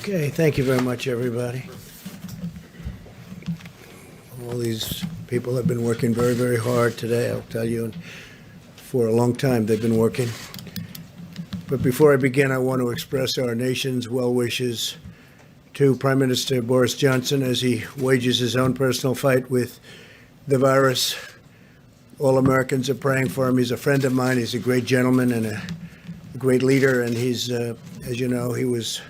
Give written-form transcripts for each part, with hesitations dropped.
Okay, thank you very much, everybody. All these people have been working very, very hard today, I'll tell you. For a long time, they've been working. But before I begin, I want to express our nation's well wishes to Prime Minister Boris Johnson as he wages his own personal fight with the virus. All Americans are praying for him. He's a friend of mine. He's a great gentleman and a great leader. And he's, as you know, he was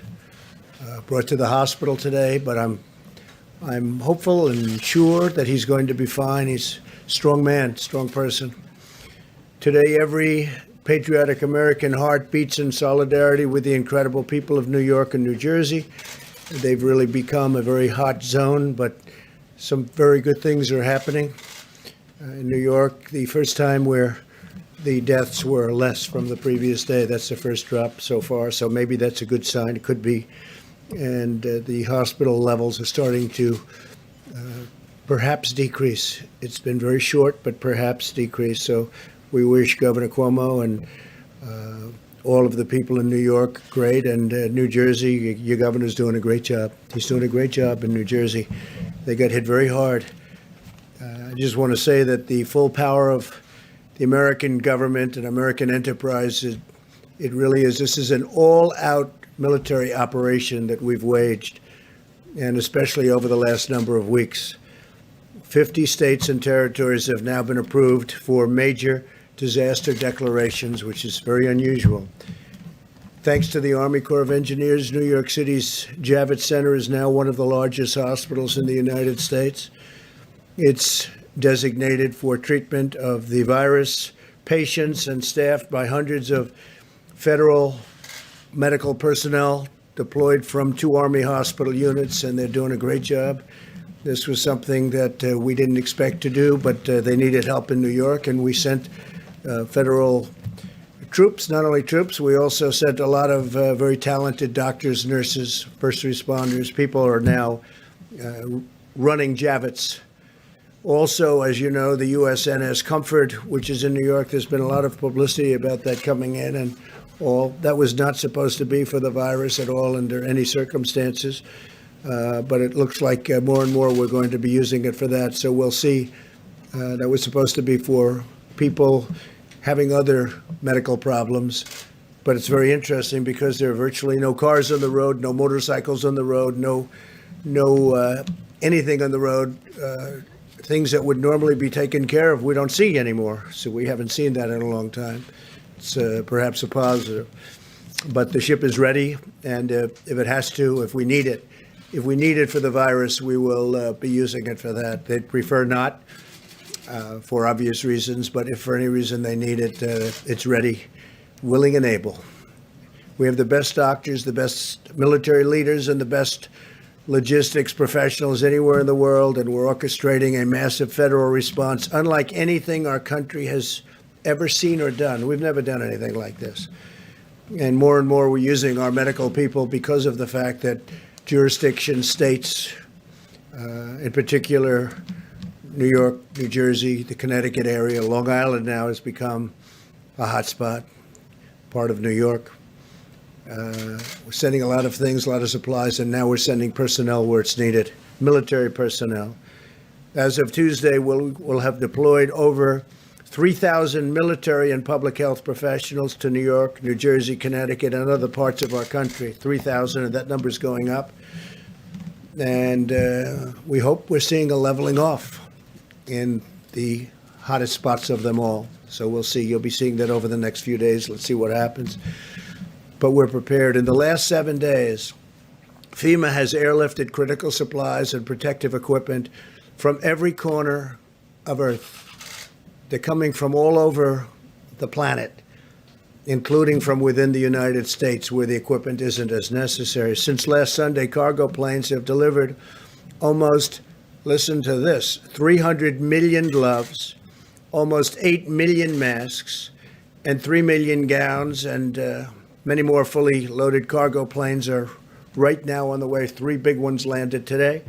brought to the hospital today. But I'm hopeful and sure that he's going to be fine. He's a strong man, strong person. Today, every patriotic American heart beats in solidarity with the incredible people of New York and New Jersey. They've really become a very hot zone, but some very good things are happening. In New York, the first time where the deaths were less from the previous day. That's the first drop so far, so maybe that's a good sign. It could be. And the hospital levels are starting to perhaps decrease. It's been very short, but perhaps decrease. So we wish Governor Cuomo and all of the people in New York great, and New Jersey, your governor's doing a great job. He's doing a great job in New Jersey. They got hit very hard. I just want to say that the full power of the American government and American enterprise, it really is. This is an all-out military operation that we've waged, and especially over the last number of weeks. 50 states and territories have now been approved for major disaster declarations, which is very unusual. Thanks to the Army Corps of Engineers, New York City's Javits Center is now one of the largest hospitals in the United States. It's designated for treatment of the virus, patients, and staffed by hundreds of federal medical personnel deployed from 2 Army hospital units, and they're doing a great job. This was something that we didn't expect to do, but they needed help in New York, and we sent federal troops. Not only troops, we also sent a lot of very talented doctors, nurses, first responders. People are now running Javits. Also, as you know, the USNS Comfort, which is in New York, there's been a lot of publicity about that coming in, and all that was not supposed to be for the virus at all under any circumstances. But it looks like more and more we're going to be using it for that. So we'll see. That was supposed to be for people having other medical problems. But it's very interesting because there are virtually no cars on the road, no motorcycles on the road, no anything on the road. Things that would normally be taken care of, we don't see anymore. So we haven't seen that in a long time. It's perhaps a positive. But the ship is ready, and if it has to, if we need it for the virus, we will be using it for that. They'd prefer not, for obvious reasons, but if for any reason they need it, it's ready, willing and able. We have the best doctors, the best military leaders, and the best logistics professionals anywhere in the world, and we're orchestrating a massive federal response, unlike anything our country has ever seen or done. We've never done anything like this. And more we're using our medical people because of the fact that jurisdiction states, in particular, New York, New Jersey, the Connecticut area, Long Island now has become a hotspot, part of New York. We're sending a lot of things, a lot of supplies, and now we're sending personnel where it's needed, military personnel. As of Tuesday, we'll have deployed over 3,000 military and public health professionals to New York, New Jersey, Connecticut, and other parts of our country. 3,000, and that number's going up. And we hope we're seeing a leveling off in the hottest spots of them all. So we'll see. You'll be seeing that over the next few days. Let's see what happens. But we're prepared. In the last 7 days, FEMA has airlifted critical supplies and protective equipment from every corner of Earth. They're coming from all over the planet, including from within the United States, where the equipment isn't as necessary. Since last Sunday, cargo planes have delivered almost, listen to this, 300 million gloves, almost 8 million masks, and 3 million gowns, and many more fully loaded cargo planes are right now on the way. 3 big ones landed today.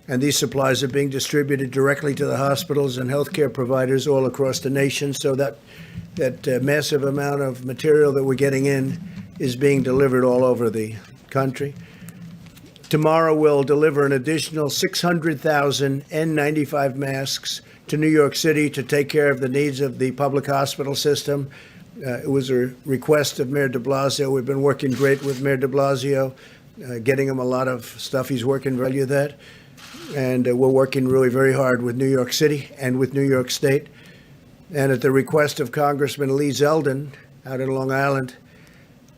And these supplies are being distributed directly to the hospitals and healthcare providers all across the nation. So that massive amount of material that we're getting in is being delivered all over the country. Tomorrow, we'll deliver an additional 600,000 N95 masks to New York City to take care of the needs of the public hospital system. It was a request of Mayor de Blasio. We've been working great with Mayor de Blasio, getting him a lot of stuff. He's working value that. And we're working really very hard with New York City and with New York State. And at the request of Congressman Lee Zeldin out in Long Island,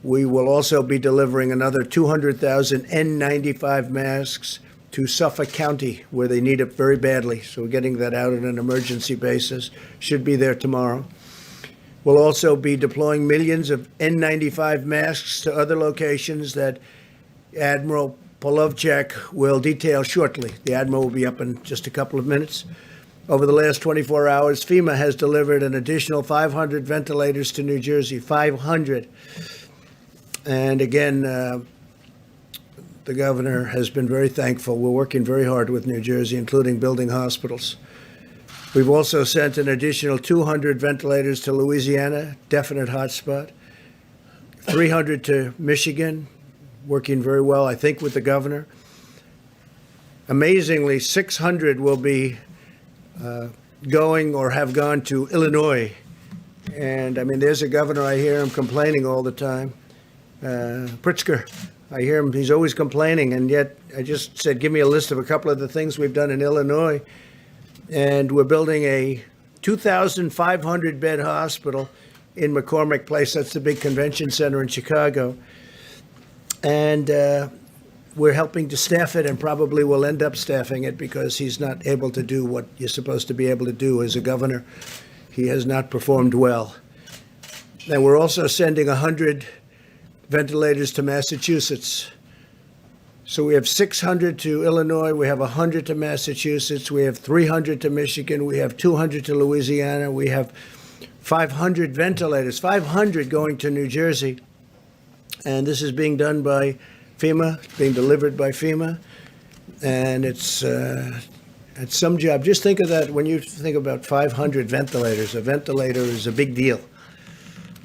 we will also be delivering another 200,000 N95 masks to Suffolk County, where they need it very badly. So we're getting that out on an emergency basis. Should be there tomorrow. We'll also be deploying millions of N95 masks to other locations that Admiral Polovchak will detail shortly. The Admiral will be up in just a couple of minutes. Over the last 24 hours, FEMA has delivered an additional 500 ventilators to New Jersey, 500. And again, the governor has been very thankful. We're working very hard with New Jersey, including building hospitals. We've also sent an additional 200 ventilators to Louisiana, definite hotspot, 300 to Michigan, working very well, I think, with the governor. Amazingly, 600 will be going or have gone to Illinois. And I mean, there's a governor, I hear him complaining all the time. Pritzker, I hear him, he's always complaining, and yet I just said, give me a list of a couple of the things we've done in Illinois. And we're building a 2,500 bed hospital in McCormick Place. That's the big convention center in Chicago. And we're helping to staff it, and probably will end up staffing it because he's not able to do what you're supposed to be able to do as a governor. He has not performed well. And we're also sending 100 ventilators to Massachusetts. So we have 600 to Illinois, we have 100 to Massachusetts, we have 300 to Michigan, we have 200 to Louisiana, we have 500 ventilators, 500 going to New Jersey. And this is being done by FEMA, being delivered by FEMA. And it's some job. Just think of that when you think about 500 ventilators. A ventilator is a big deal.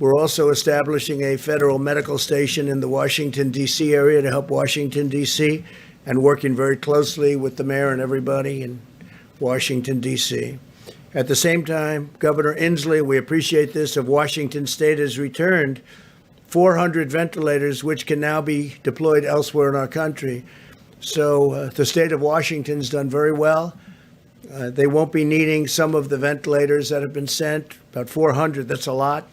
We're also establishing a federal medical station in the Washington, D.C. area to help Washington, D.C., and working very closely with the mayor and everybody in Washington, D.C. At the same time, Governor Inslee, we appreciate this, of Washington State has returned 400 ventilators, which can now be deployed elsewhere in our country. So the state of Washington's done very well. They won't be needing some of the ventilators that have been sent, about 400, that's a lot.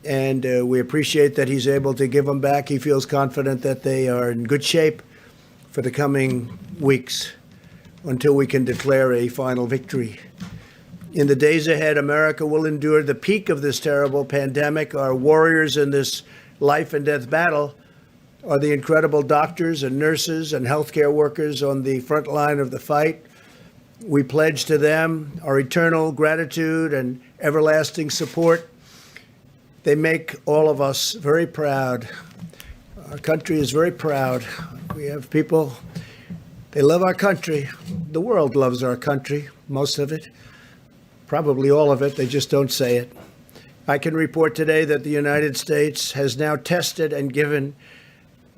And we appreciate that he's able to give them back. He feels confident that they are in good shape for the coming weeks until we can declare a final victory. In the days ahead, America will endure the peak of this terrible pandemic. Our warriors in this life and death battle are the incredible doctors and nurses and healthcare workers on the front line of the fight. We pledge to them our eternal gratitude and everlasting support. They make all of us very proud. Our country is very proud. We have people, they love our country. The world loves our country, most of it, probably all of it. They just don't say it. I can report today that the United States has now tested and gotten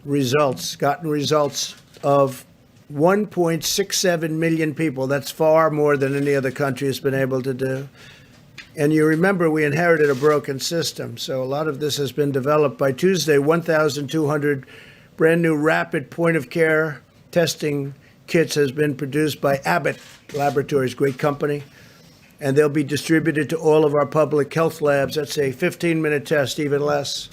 results of 1.67 million people. That's far more than any other country has been able to do. And you remember we inherited a broken system. So a lot of this has been developed. By Tuesday, 1,200 brand new rapid point of care testing kits has been produced by Abbott Laboratories, great company. And they'll be distributed to all of our public health labs. That's a 15-minute test, even less,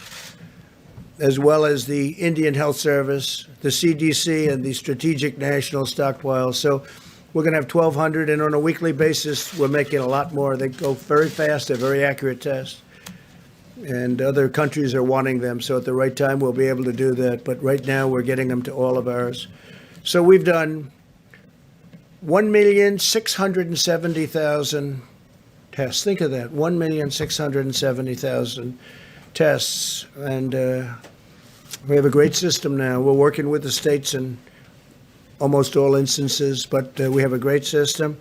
as well as the Indian Health Service, the CDC, and the Strategic National Stockpile. So we're going to have 1,200, and on a weekly basis, we're making a lot more. They go very fast. They're very accurate tests. And other countries are wanting them. So at the right time, we'll be able to do that. But right now, we're getting them to all of ours. So we've done 1,670,000 tests. Think of that, 1,670,000 tests. And we have a great system now. We're working with the states in almost all instances, but we have a great system.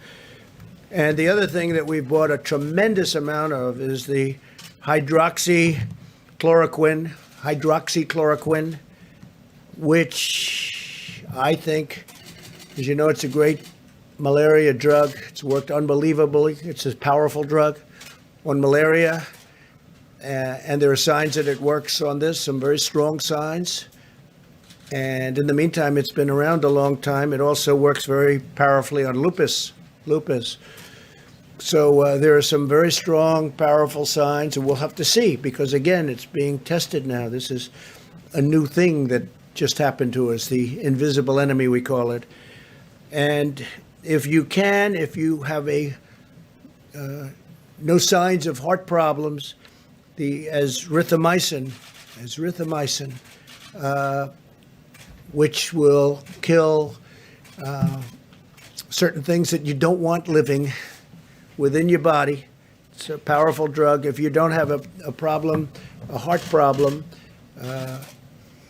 And the other thing that we've bought a tremendous amount of is the hydroxychloroquine, which I think, as you know, it's a great malaria drug. It's worked unbelievably. It's a powerful drug on malaria. And there are signs that it works on this, some very strong signs. And in the meantime, it's been around a long time. It also works very powerfully on lupus. So there are some very strong, powerful signs, and we'll have to see, because again, it's being tested now. This is a new thing that just happened to us, the invisible enemy, we call it. And if you have no signs of heart problems, the azithromycin, which will kill certain things that you don't want living within your body. It's a powerful drug. If you don't have a problem, a heart problem,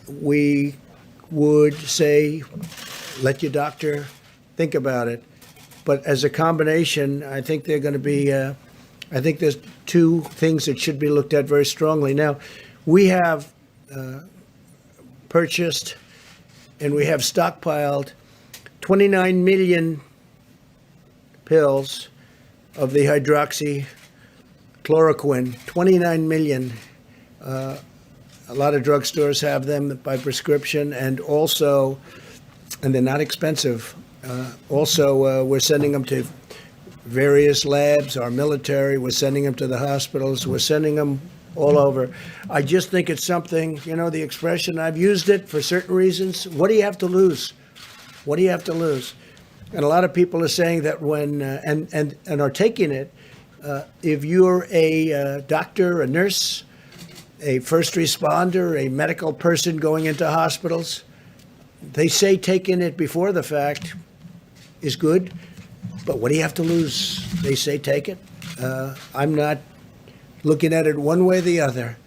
we would say let your doctor think about it. But as a combination, I think they're going to be, I think there's two things that should be looked at very strongly. Now, we have purchased and we have stockpiled 29 million pills of the hydroxychloroquine, 29 million. A lot of drugstores have them by prescription, and also, and they're not expensive. Also, we're sending them to various labs, our military, we're sending them to the hospitals, we're sending them all over. I just think it's something, you know, the expression, I've used it for certain reasons. What do you have to lose? What do you have to lose? And a lot of people are saying that when, and are taking it, if you're a doctor, a nurse, a first responder, a medical person going into hospitals, they say taking it before the fact is good, but what do you have to lose? They say take it. I'm not looking at it one way or the other,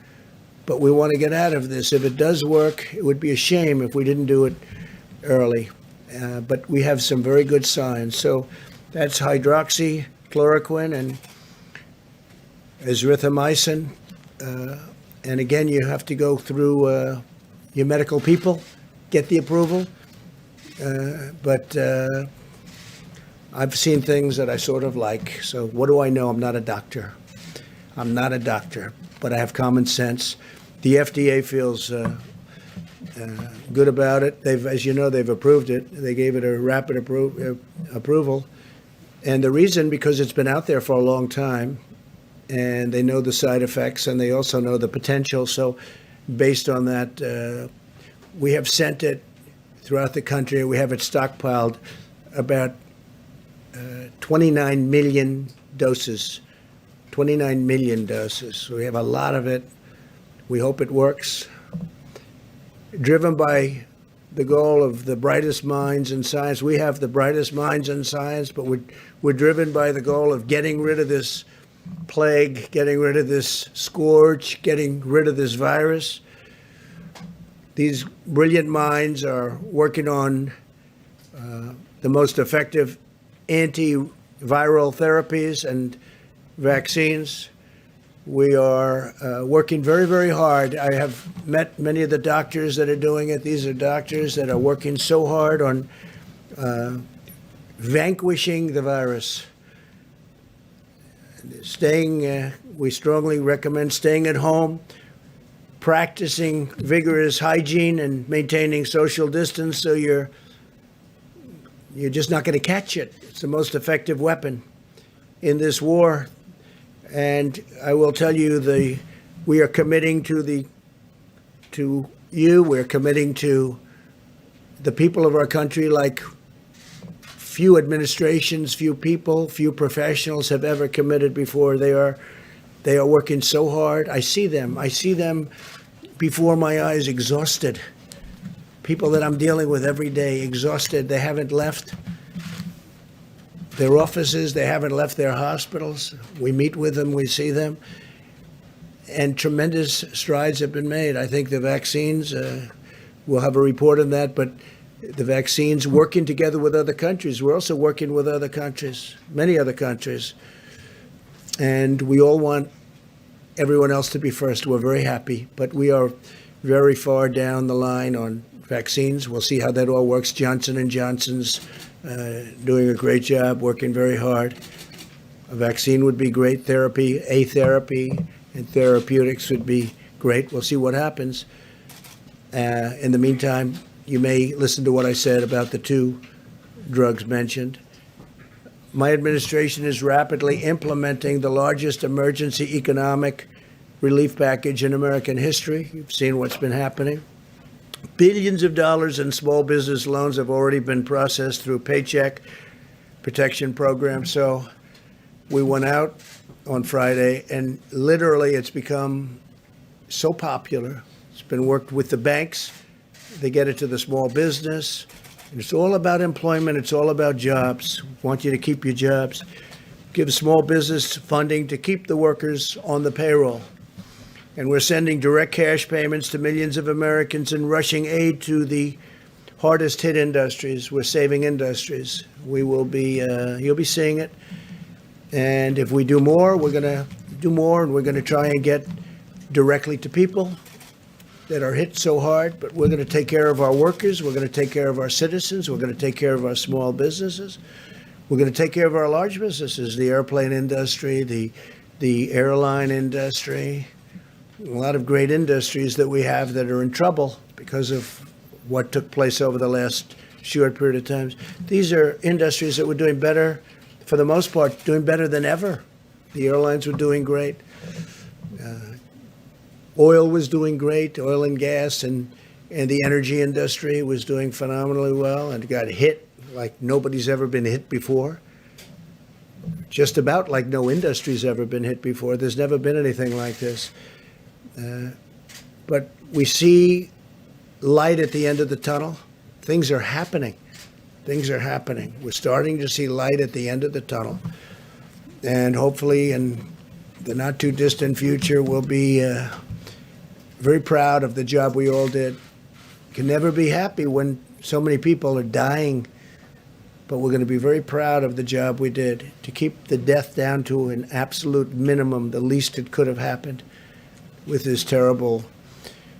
but we want to get out of this. If it does work, it would be a shame if we didn't do it early. But we have some very good signs. So that's hydroxychloroquine and azithromycin. And again, you have to go through your medical people, get the approval. But I've seen things that I sort of like. So what do I know? I'm not a doctor. But I have common sense. The FDA feels good about it. As you know, they've approved it. They gave it a rapid approval. And the reason, because it's been out there for a long time, and they know the side effects, and they also know the potential. So based on that, we have sent it throughout the country. We have it stockpiled, about 29 million doses. 29 million doses. So we have a lot of it. We hope it works. Driven by the goal of the brightest minds in science. We have the brightest minds in science, but we're driven by the goal of getting rid of this plague, getting rid of this scourge, getting rid of this virus. These brilliant minds are working on the most effective antiviral therapies and vaccines. We are working very, very hard. I have met many of the doctors that are doing it. These are doctors that are working so hard on vanquishing the virus. We strongly recommend staying at home, practicing vigorous hygiene and maintaining social distance, so you're just not going to catch it. It's the most effective weapon in this war. And I will tell you, we are committing we're committing to the people of our country like few administrations, few people, few professionals have ever committed before. They are working so hard. I see them before my eyes, exhausted. People that I'm dealing with every day, exhausted. They haven't left their offices. They haven't left their hospitals. We meet with them. We see them. And tremendous strides have been made. I think the vaccines, we'll have a report on that, but the vaccines, working together with other countries. We're also working with other countries, many other countries. And we all want everyone else to be first. We're very happy, but we are very far down the line on vaccines. We'll see how that all works. Johnson & Johnson's doing a great job, working very hard. A vaccine would be great. Therapy and therapeutics would be great. We'll see what happens. In the meantime, you may listen to what I said about the two drugs mentioned. My administration is rapidly implementing the largest emergency economic relief package in American history. You've seen what's been happening. Billions of dollars in small business loans have already been processed through Paycheck Protection Program. So we went out on Friday, and literally it's become so popular. It's been worked with the banks. They get it to the small business. And it's all about employment. It's all about jobs. We want you to keep your jobs. Give small business funding to keep the workers on the payroll. And we're sending direct cash payments to millions of Americans and rushing aid to the hardest hit industries. We're saving industries. We will be, you'll be seeing it. And if we do more, we're going to do more, and we're going to try and get directly to people that are hit so hard. But we're going to take care of our workers. We're going to take care of our citizens. We're going to take care of our small businesses. We're going to take care of our large businesses, the airplane industry, the airline industry, a lot of great industries that we have that are in trouble because of what took place over the last short period of time. These are industries that were doing better, for the most part, doing better than ever. The airlines were doing great. Oil was doing great, oil and gas, and the energy industry was doing phenomenally well and got hit like nobody's ever been hit before. Just about like no industry's ever been hit before. There's never been anything like this. But we see light at the end of the tunnel. Things are happening. Things are happening. We're starting to see light at the end of the tunnel. And hopefully in the not too distant future, we'll be very proud of the job we all did. Can never be happy when so many people are dying, but we're going to be very proud of the job we did to keep the death down to an absolute minimum, the least it could have happened with this terrible,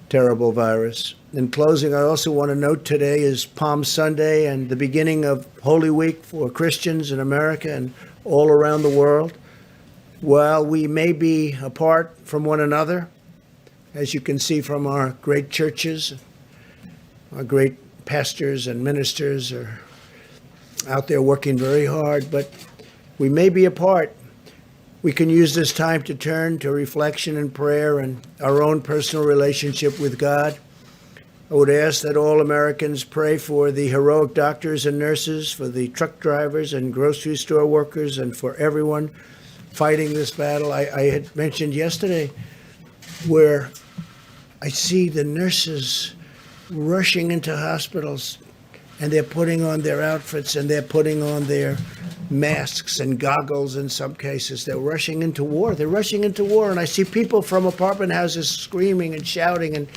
terrible virus. In closing, I also want to note today is Palm Sunday and the beginning of Holy Week for Christians in America and all around the world. While we may be apart from one another, as you can see from our great churches, our great pastors and ministers are out there working very hard, but we may be apart. We can use this time to turn to reflection and prayer and our own personal relationship with God. I would ask that all Americans pray for the heroic doctors and nurses, for the truck drivers and grocery store workers, and for everyone fighting this battle. I had mentioned yesterday where I see the nurses rushing into hospitals, and they're putting on their outfits and they're putting on their masks and goggles in some cases. They're rushing into war. They're rushing into war. And I see people from apartment houses screaming and shouting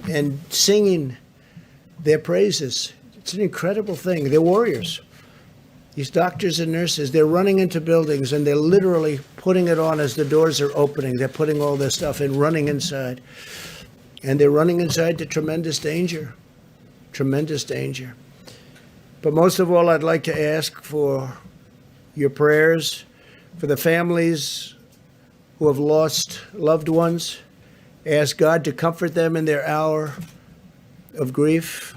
and singing their praises. It's an incredible thing. They're warriors. These doctors and nurses, they're running into buildings and they're literally putting it on as the doors are opening. They're putting all their stuff in, running inside. And they're running inside to tremendous danger. Tremendous danger. But most of all, I'd like to ask for your prayers for the families who have lost loved ones. Ask God to comfort them in their hour of grief.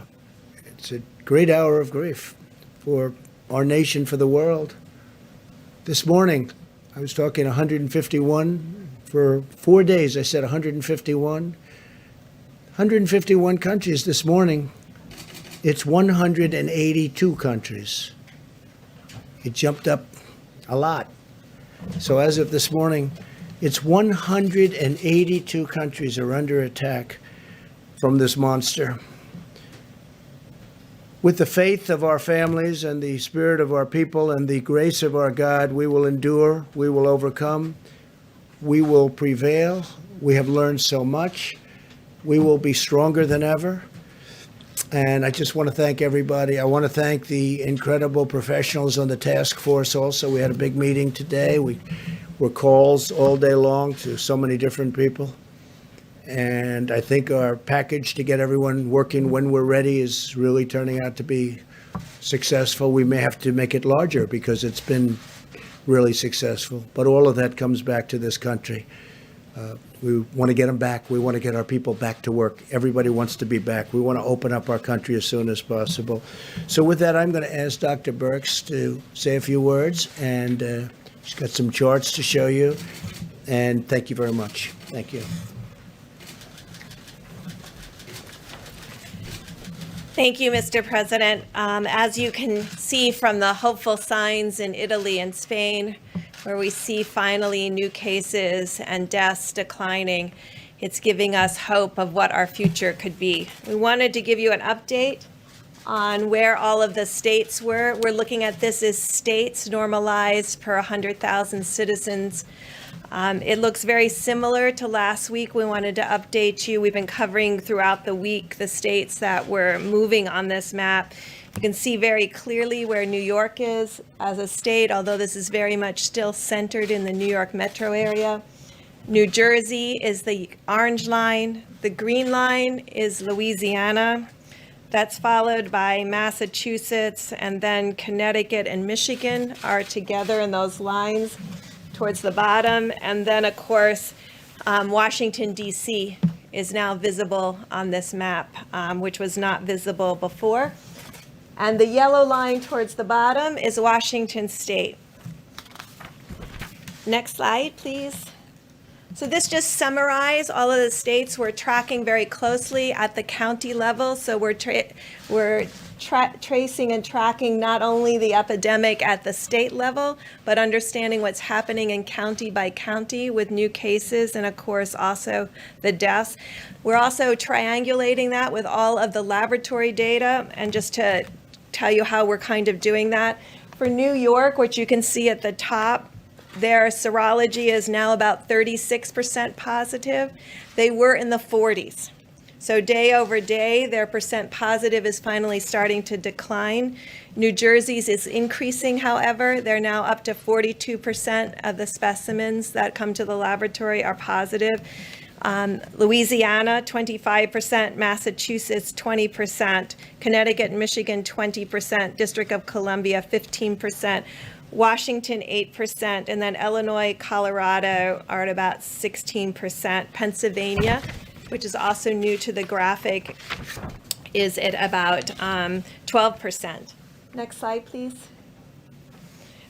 It's a great hour of grief for our nation, for the world. This morning, I was talking 151. For 4 days, I said 151. 151 countries this morning. It's 182 countries. It jumped up a lot. So as of this morning, it's 182 countries are under attack from this monster. With the faith of our families and the spirit of our people and the grace of our God, we will endure, we will overcome, we will prevail. We have learned so much. We will be stronger than ever. And I just want to thank everybody. I want to thank the incredible professionals on the task force also. We had a big meeting today. We were calls all day long to so many different people. And I think our package to get everyone working when we're ready is really turning out to be successful. We may have to make it larger because it's been really successful. But all of that comes back to this country. We want to get them back. We want to get our people back to work. Everybody wants to be back. We want to open up our country as soon as possible. So with that, I'm going to ask Dr. Birx to say a few words. And she's got some charts to show you. And thank you very much. Thank you. Thank you, Mr. President. As you can see from the hopeful signs in Italy and Spain, where we see finally new cases and deaths declining, it's giving us hope of what our future could be. We wanted to give you an update on where all of the states were. We're looking at this as states normalized per 100,000 citizens. It looks very similar to last week. We wanted to update you. We've been covering throughout the week the states that were moving on this map. You can see very clearly where New York is as a state, although this is very much still centered in the New York metro area. New Jersey is the orange line. The green line is Louisiana. That's followed by Massachusetts, and then Connecticut and Michigan are together in those lines towards the bottom. And then, of course, Washington, D.C. is now visible on this map, which was not visible before. And the yellow line towards the bottom is Washington State. Next slide, please. So this just summarizes all of the states we're tracking very closely at the county level. So we're tracing and tracking not only the epidemic at the state level, but understanding what's happening in county by county with new cases and, of course, also the deaths. We're also triangulating that with all of the laboratory data. And just to tell you how we're kind of doing that, for New York, which you can see at the top, their serology is now about 36% positive. They were in the 40s. So day over day, their percent positive is finally starting to decline. New Jersey's is increasing, however. They're now up to 42% of the specimens that come to the laboratory are positive. Louisiana, 25%, Massachusetts, 20%, Connecticut and Michigan, 20%, District of Columbia, 15%, Washington, 8%, and then Illinois, Colorado are at about 16%. Pennsylvania, which is also new to the graphic, is at about 12%. Next slide, please.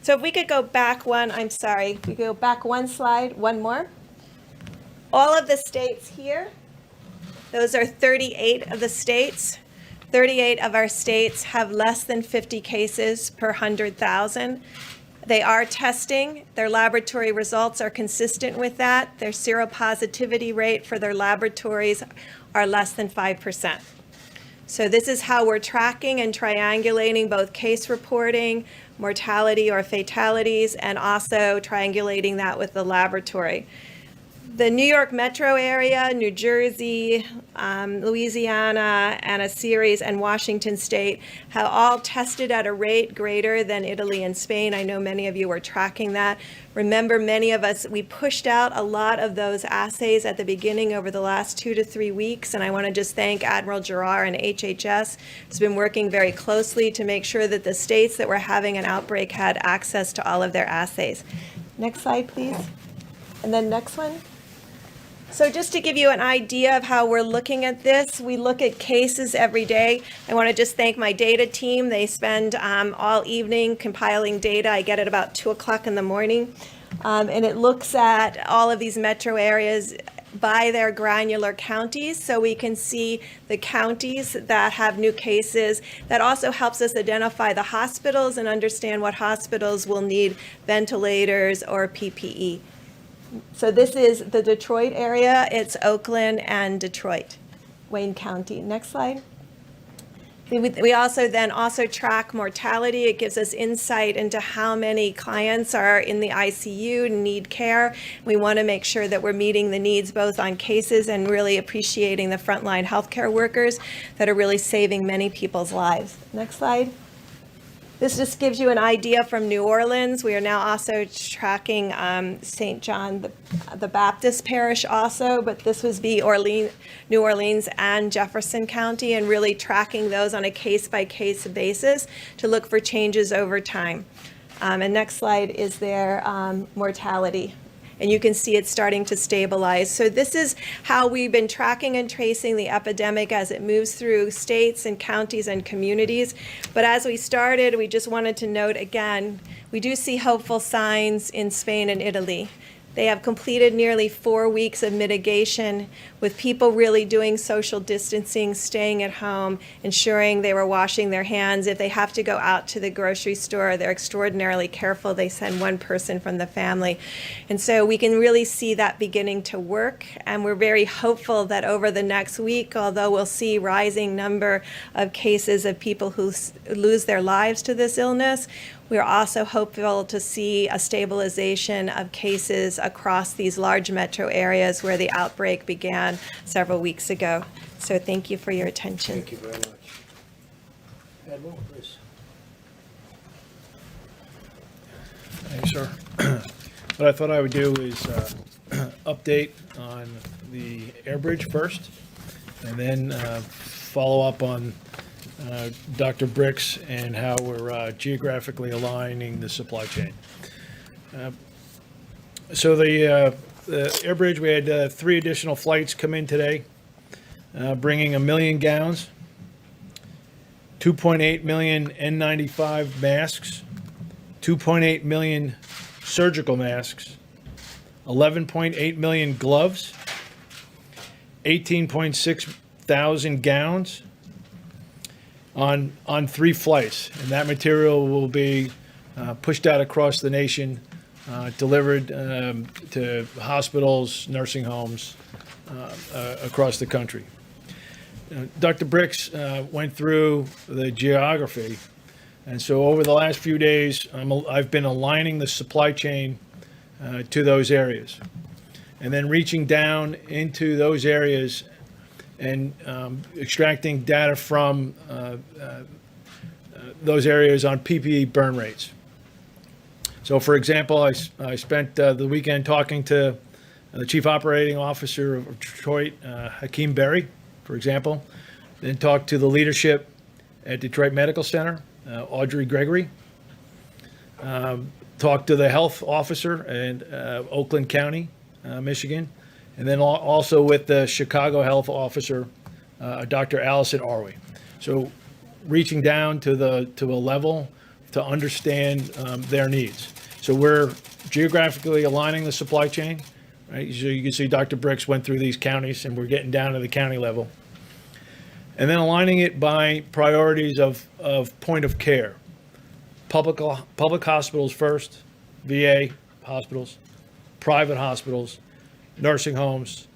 So if we could go back one, I'm sorry, we could go back one slide, one more. All of the states here, those are 38 of the states. 38 of our states have less than 50 cases per 100,000. They are testing. Their laboratory results are consistent with that. Their seropositivity rate for their laboratories are less than 5%. So this is how we're tracking and triangulating both case reporting, mortality or fatalities, and also triangulating that with the laboratory. The New York metro area, New Jersey, Louisiana, and a series, and Washington State have all tested at a rate greater than Italy and Spain. I know many of you are tracking that. Remember, many of us, we pushed out a lot of those assays at the beginning over the last 2 to 3 weeks, and I want to just thank Admiral Giroir and HHS. It's been working very closely to make sure that the states that were having an outbreak had access to all of their assays. Next slide, please. And then next one. So just to give you an idea of how we're looking at this, we look at cases every day. I want to just thank my data team. They spend all evening compiling data. I get it about 2 o'clock in the morning. And it looks at all of these metro areas by their granular counties, so we can see the counties that have new cases. That also helps us identify the hospitals and understand what hospitals will need ventilators or PPE. So this is the Detroit area. It's Oakland and Detroit, Wayne County. Next slide. We also track mortality. It gives us insight into how many clients are in the ICU and need care. We want to make sure that we're meeting the needs both on cases and really appreciating the frontline healthcare workers that are really saving many people's lives. Next slide. This just gives you an idea from New Orleans. We are now also tracking St. John the Baptist Parish also, but this was New Orleans and Jefferson County, and really tracking those on a case-by-case basis to look for changes over time. And next slide is their mortality. And you can see it's starting to stabilize. So this is how we've been tracking and tracing the epidemic as it moves through states and counties and communities. But as we started, we just wanted to note again, we do see hopeful signs in Spain and Italy. They have completed nearly 4 weeks of mitigation with people really doing social distancing, staying at home, ensuring they were washing their hands. If they have to go out to the grocery store, they're extraordinarily careful. They send one person from the family. And so we can really see that beginning to work. And we're very hopeful that over the next week, although we'll see rising number of cases of people who lose their lives to this illness, we're also hopeful to see a stabilization of cases across these large metro areas where the outbreak began several weeks ago. So thank you for your attention. Thank you very much. Admiral, please. Thanks, sir. What I thought I would do is update on the air bridge first, and then follow up on Dr. Bricks and how we're geographically aligning the supply chain. So the air bridge, we had 3 additional flights come in today, bringing 1 million gowns, 2.8 million N95 masks, 2.8 million surgical masks, 11.8 million gloves, 18.6 thousand gowns on 3 flights. And that material will be pushed out across the nation, delivered to hospitals, nursing homes across the country. Dr. Bricks went through the geography, and so over the last few days, I've been aligning the supply chain to those areas, and then reaching down into those areas and extracting data from those areas on PPE burn rates. So, for example, I spent the weekend talking to the Chief Operating Officer of Detroit, Hakeem Berry, for example, then talked to the leadership at Detroit Medical Center, Audrey Gregory, talked to the health officer in Oakland County, Michigan, and then also with the Chicago health officer, Dr. Allison Arway. So reaching down to a level to understand their needs. So we're geographically aligning the supply chain, right? So you can see Dr. Bricks went through these counties, and we're getting down to the county level. And then aligning it by priorities of point of care. Public hospitals first, VA hospitals, private hospitals, nursing homes,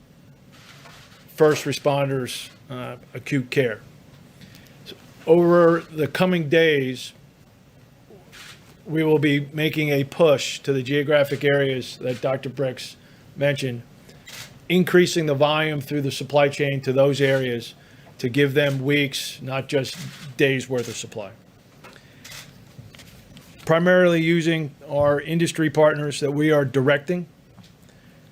first responders, acute care. So over the coming days, we will be making a push to the geographic areas that Dr. Bricks mentioned, increasing the volume through the supply chain to those areas to give them weeks, not just days worth of supply. Primarily using our industry partners that we are directing: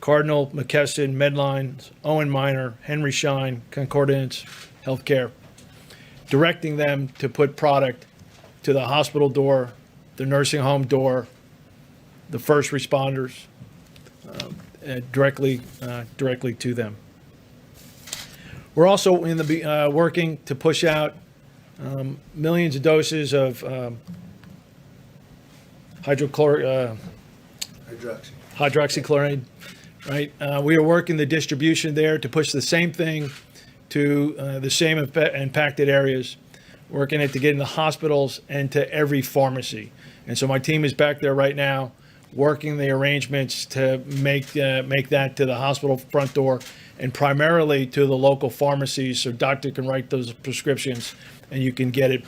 Cardinal, McKesson, Medline, Owen Minor, Henry Schein, Concordance Healthcare, directing them to put product to the hospital door, the nursing home door, the first responders, directly to them. We're also working to push out millions of doses of hydroxychloroquine. Right, we are working the distribution there to push the same thing to the same impacted areas, working it to get into hospitals and to every pharmacy. And so my team is back there right now, working the arrangements to make that to the hospital front door and primarily to the local pharmacies, so doctor can write those prescriptions and you can get it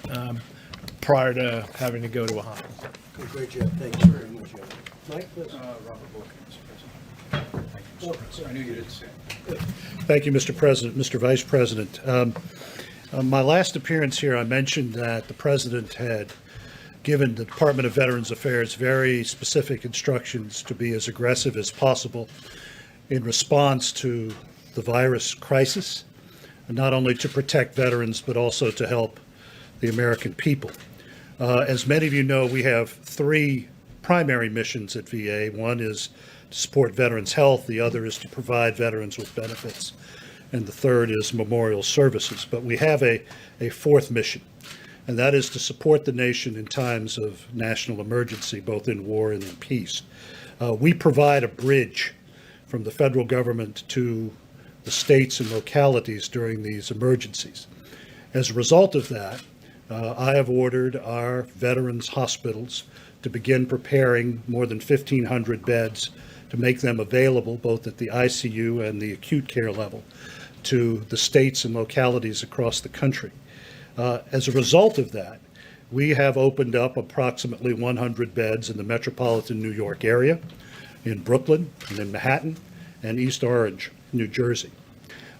prior to having to go to a hospital. Okay, great job. Thanks very much, Adam. Mike, please. Robert Wilkins, President. Thank you, Mr. President. I knew you didn't say it. Thank you, Mr. President, Mr. Vice President. My last appearance here, I mentioned that the President had given the Department of Veterans Affairs very specific instructions to be as aggressive as possible in response to the virus crisis, and not only to protect veterans, but also to help the American people. As many of you know, we have three primary missions at VA. One is to support veterans' health, the other is to provide veterans with benefits, and the third is memorial services. But we have a fourth mission, and that is to support the nation in times of national emergency, both in war and in peace. We provide a bridge from the federal government to the states and localities during these emergencies. As a result of that, I have ordered our veterans' hospitals to begin preparing more than 1,500 beds to make them available both at the ICU and the acute care level to the states and localities across the country. As a result of that, we have opened up approximately 100 beds in the metropolitan New York area, in Brooklyn, and in Manhattan, and East Orange, New Jersey.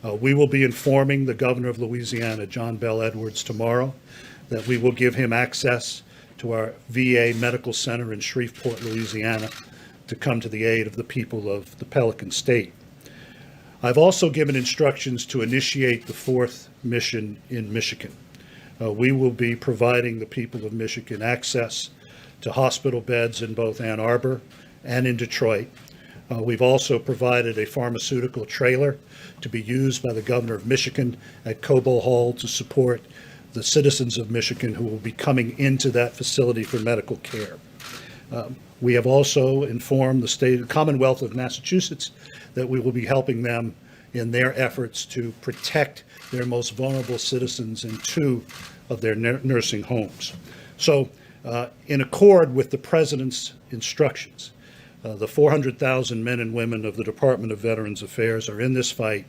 We will be informing the governor of Louisiana, John Bel Edwards, tomorrow that we will give him access to our VA Medical Center in Shreveport, Louisiana, to come to the aid of the people of the Pelican State. I've also given instructions to initiate the fourth mission in Michigan. We will be providing the people of Michigan access to hospital beds in both Ann Arbor and in Detroit. We've also provided a pharmaceutical trailer to be used by the governor of Michigan at Cobo Hall to support the citizens of Michigan who will be coming into that facility for medical care. We have also informed the Commonwealth of Massachusetts that we will be helping them in their efforts to protect their most vulnerable citizens in two of their nursing homes. So, in accord with the President's instructions, the 400,000 men and women of the Department of Veterans Affairs are in this fight.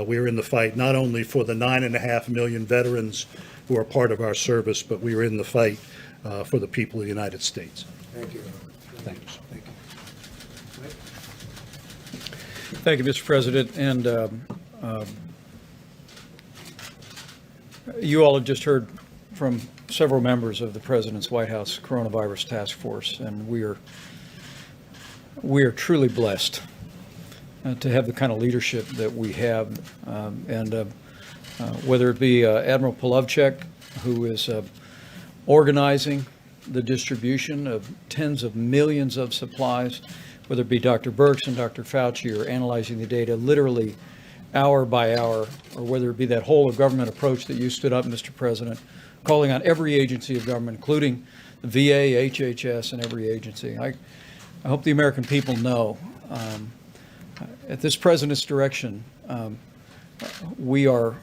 We are in the fight not only for the 9.5 million veterans who are part of our service, but we are in the fight for the people of the United States. Thank you. Thank you. Thank you. Thank you, Mr. President. And you all have just heard from several members of the President's White House Coronavirus Task Force, and we are truly blessed to have the kind of leadership that we have. Whether it be Admiral Polovchek, who is organizing the distribution of tens of millions of supplies, whether it be Dr. Birx and Dr. Fauci, or analyzing the data literally hour by hour, or whether it be that whole of government approach that you stood up, Mr. President, calling on every agency of government, including the VA, HHS, and every agency. I hope the American people know, at this President's direction, we are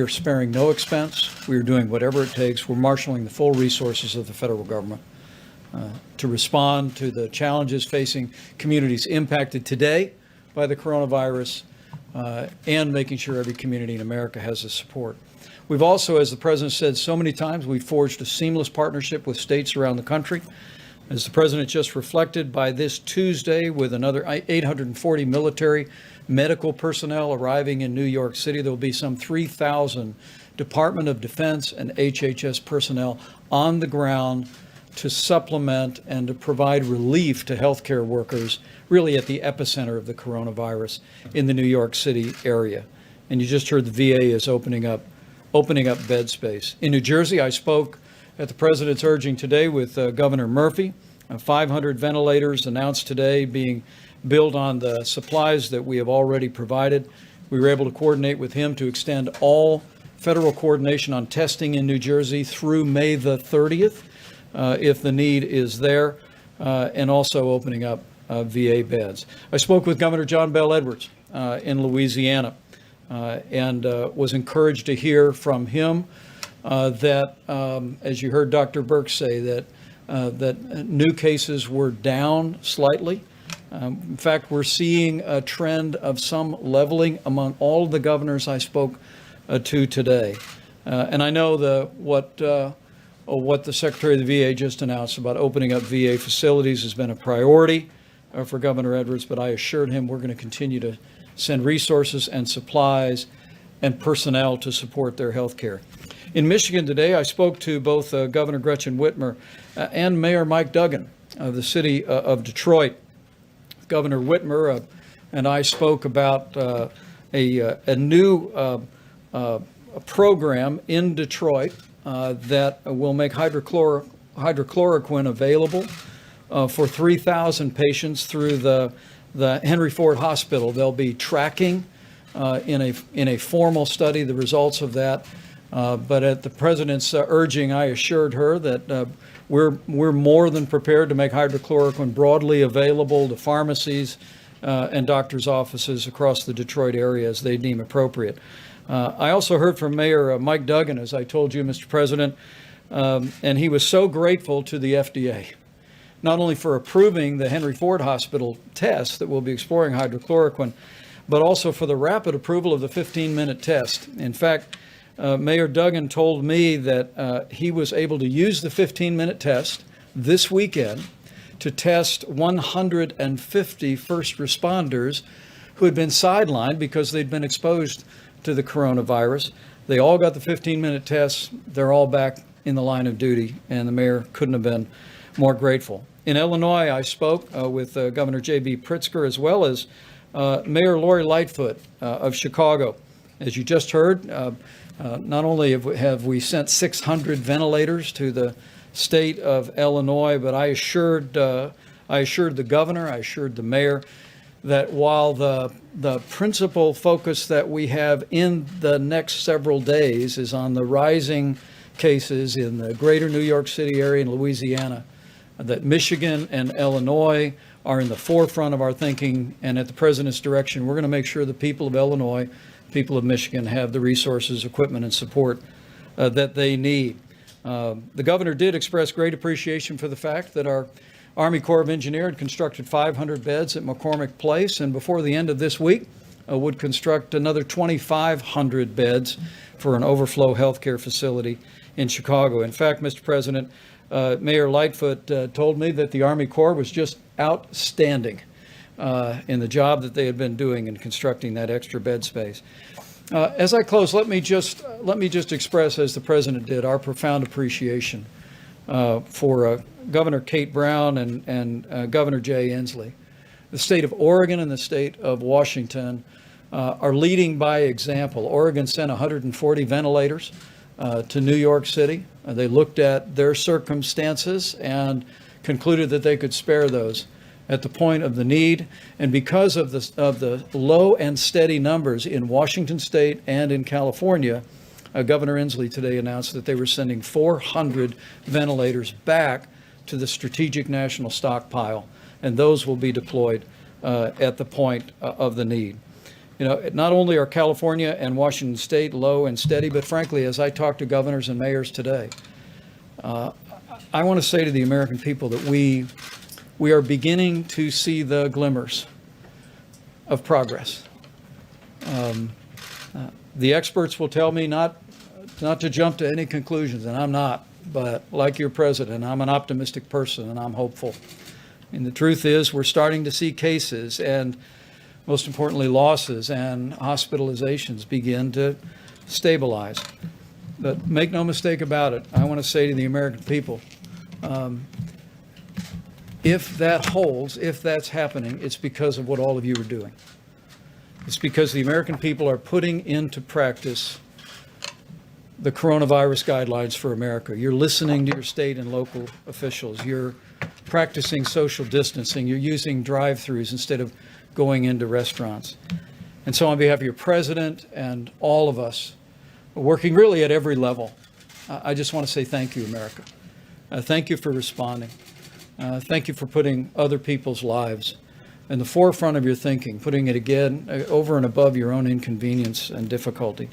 sparing no expense. We are doing whatever it takes. We're marshaling the full resources of the federal government to respond to the challenges facing communities impacted today by the coronavirus, and making sure every community in America has the support. We've also, as the President said so many times, we've forged a seamless partnership with states around the country. As the President just reflected, by this Tuesday, with another 840 military medical personnel arriving in New York City, there will be some 3,000 Department of Defense and HHS personnel on the ground to supplement and to provide relief to healthcare workers, really at the epicenter of the coronavirus in the New York City area. And you just heard the VA is opening up bed space. In New Jersey, I spoke at the President's urging today with Governor Murphy. 500 ventilators announced today being built on the supplies that we have already provided. We were able to coordinate with him to extend all federal coordination on testing in New Jersey through May the 30th, if the need is there, and also opening up VA beds. I spoke with Governor John Bel Edwards in Louisiana, and was encouraged to hear from him that, as you heard Dr. Birx say, that new cases were down slightly. In fact, we're seeing a trend of some leveling among all of the governors I spoke to today. And I know what the Secretary of the VA just announced about opening up VA facilities has been a priority for Governor Edwards, but I assured him we're going to continue to send resources and supplies and personnel to support their health care. In Michigan today, I spoke to both Governor Gretchen Whitmer and Mayor Mike Duggan of the city of Detroit. Governor Whitmer and I spoke about a new program in Detroit that will make hydrochloroquine available for 3,000 patients through the Henry Ford Hospital. They'll be tracking in a formal study the results of that. But at the president's urging, I assured her that we're more than prepared to make hydrochloroquine broadly available to pharmacies and doctors' offices across the Detroit area as they deem appropriate. I also heard from Mayor Mike Duggan, as I told you, Mr. President, and he was so grateful to the FDA, not only for approving the Henry Ford Hospital test that will be exploring hydrochloroquine, but also for the rapid approval of the 15-minute test. In fact, Mayor Duggan told me that he was able to use the 15-minute test this weekend to test 150 first responders who had been sidelined because they'd been exposed to the coronavirus. They all got the 15-minute tests. They're all back in the line of duty, and the mayor couldn't have been more grateful. In Illinois, I spoke with Governor J.B. Pritzker as well as Mayor Lori Lightfoot of Chicago. As you just heard, not only have we sent 600 ventilators to the state of Illinois, but I assured the governor, I assured the mayor that while the principal focus that we have in the next several days is on the rising cases in the greater New York City area and Louisiana, that Michigan and Illinois are in the forefront of our thinking, and at the president's direction, we're going to make sure the people of Illinois, people of Michigan have the resources, equipment, and support that they need. The governor did express great appreciation for the fact that our Army Corps of Engineers had constructed 500 beds at McCormick Place, and before the end of this week would construct another 2,500 beds for an Overflow healthcare facility in Chicago. In fact, Mr. President, Mayor Lightfoot told me that the Army Corps was just outstanding in the job that they had been doing in constructing that extra bed space. As I close, let me just express, as the President did, our profound appreciation for Governor Kate Brown and Governor Jay Inslee. The state of Oregon and the state of Washington are leading by example. Oregon sent 140 ventilators to New York City. They looked at their circumstances and concluded that they could spare those at the point of the need. And because of the low and steady numbers in Washington State and in California, Governor Inslee today announced that they were sending 400 ventilators back to the Strategic National Stockpile, and those will be deployed at the point of the need. You know, not only are California and Washington State low and steady, but frankly, as I talk to governors and mayors today, I want to say to the American people that we are beginning to see the glimmers of progress. The experts will tell me not to jump to any conclusions, and I'm not, but like your president, I'm an optimistic person and I'm hopeful. And the truth is, we're starting to see cases and, most importantly, losses and hospitalizations begin to stabilize. But make no mistake about it, I want to say to the American people, if that holds, if that's happening, it's because of what all of you are doing. It's because the American people are putting into practice the coronavirus guidelines for America. You're listening to your state and local officials. You're practicing social distancing. You're using drive-throughs instead of going into restaurants. And so on behalf of your president and all of us, working really at every level, I just want to say thank you, America. Thank you for responding. Thank you for putting other people's lives in the forefront of your thinking, putting it again over and above your own inconvenience and difficulty.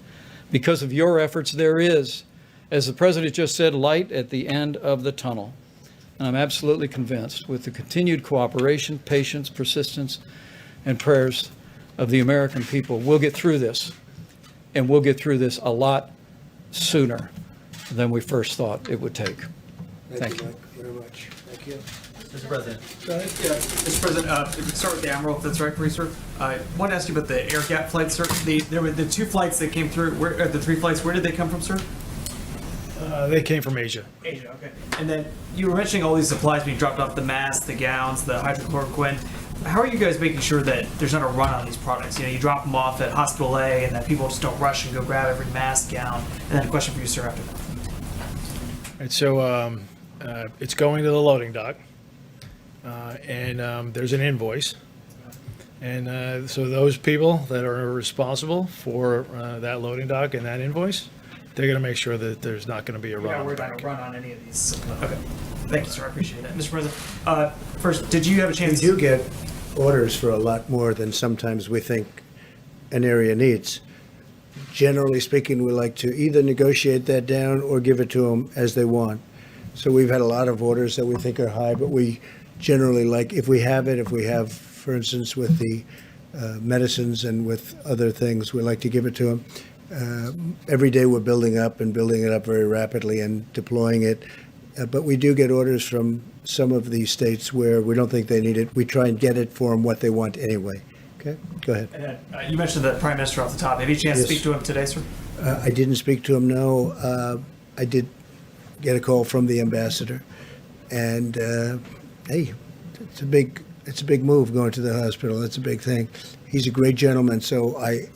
Because of your efforts, there is, as the president just said, light at the end of the tunnel. And I'm absolutely convinced with the continued cooperation, patience, persistence, and prayers of the American people, we'll get through this. And we'll get through this a lot sooner than we first thought it would take. Thank you, Mike, very much. Thank you. Mr. President. Yeah, Mr. President, if we start with the Admiral, if that's right for you, sir. I want to ask you about the air gap flights, sir. There were the 2 flights that came through, the 3 flights, where did they come from, sir? They came from Asia. Asia, okay. And then you were mentioning all these supplies being dropped off, the masks, the gowns, the hydrochloroquine. How are you guys making sure that there's not a run on these products? You know, you drop them off at Hospital A and that people just don't rush and go grab every mask, gown. And then a question for you, sir, after that. And so it's going to the loading dock, and there's an invoice. And so those people that are responsible for that loading dock and that invoice, they're going to make sure that there's not going to be a You're run not on worried the about back. a run on any of these. Okay. Thank you, sir. I appreciate that. Mr. President, first, did you have a We chance? do get orders for a lot more than sometimes we think an area needs. Generally speaking, we like to either negotiate that down or give it to them as they want. So we've had a lot of orders that we think are high, but we generally like, if we have, for instance, with the medicines and with other things, we like to give it to them. Every day we're building it up very rapidly and deploying it. But we do get orders from some of these states where we don't think they need it. We try and get it for them what they want anyway. Okay, go ahead. And then, you mentioned the Prime Minister off the top. Have you had a chance to Yes. speak to him today, sir? I didn't speak to him, no. I did get a call from the ambassador. And, hey, it's a big move going to the hospital. That's a big thing. He's a great gentleman, so I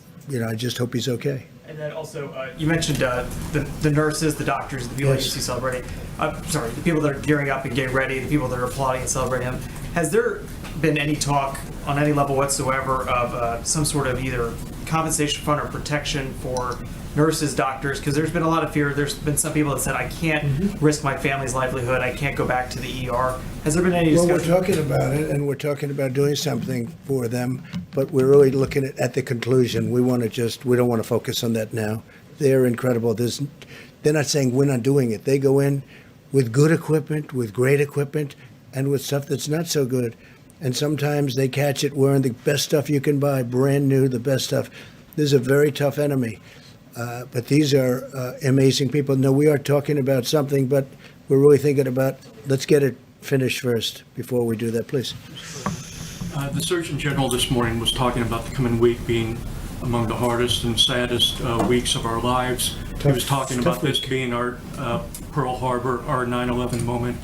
just hope he's okay. And then also, you mentioned the nurses, the doctors, the people that you Yes. see celebrating. The people that are gearing up and getting ready, the people that are applauding and celebrating him. Has there been any talk on any level whatsoever of some sort of either compensation fund or protection for nurses, doctors? Because there's been a lot of fear. There's been some people that said, I can't risk my family's livelihood. I can't go back to the ER. Has there been any Well, discussion? we're talking about it, and we're talking about doing something for them, but we're really looking at the conclusion. We don't want to focus on that now. They're incredible. They're not saying we're not doing it. They go in with good equipment, with great equipment, and with stuff that's not so good. And sometimes they catch it wearing the best stuff you can buy, brand new, the best stuff. This is a very tough enemy. But these are amazing people. No, we are talking about something, but we're really thinking about, let's get it finished first before we do that, please. The Surgeon General this morning was talking about the coming week being among the hardest and saddest weeks of our lives. He was talking about this being our Pearl Harbor, our 9/11 moment.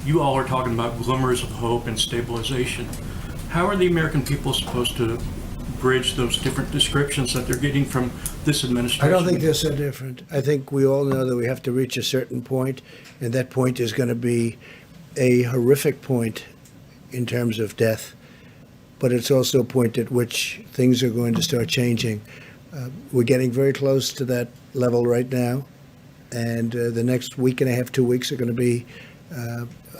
You all are talking about glimmers of hope and stabilization. How are the American people supposed to bridge those different descriptions that they're getting from this administration? I don't think they're so different. I think we all know that we have to reach a certain point, and that point is going to be a horrific point in terms of death. But it's also a point at which things are going to start changing. We're getting very close to that level right now, and the next week and a half, 2 weeks are going to be,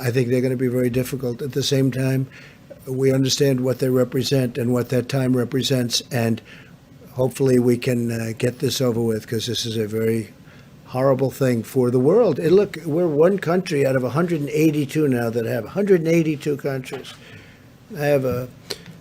I think they're going to be very difficult. At the same time, we understand what they represent and what that time represents, and hopefully we can get this over with, because this is a very horrible thing for the world. And look, we're one country out of 182 now that have 182 countries. I have a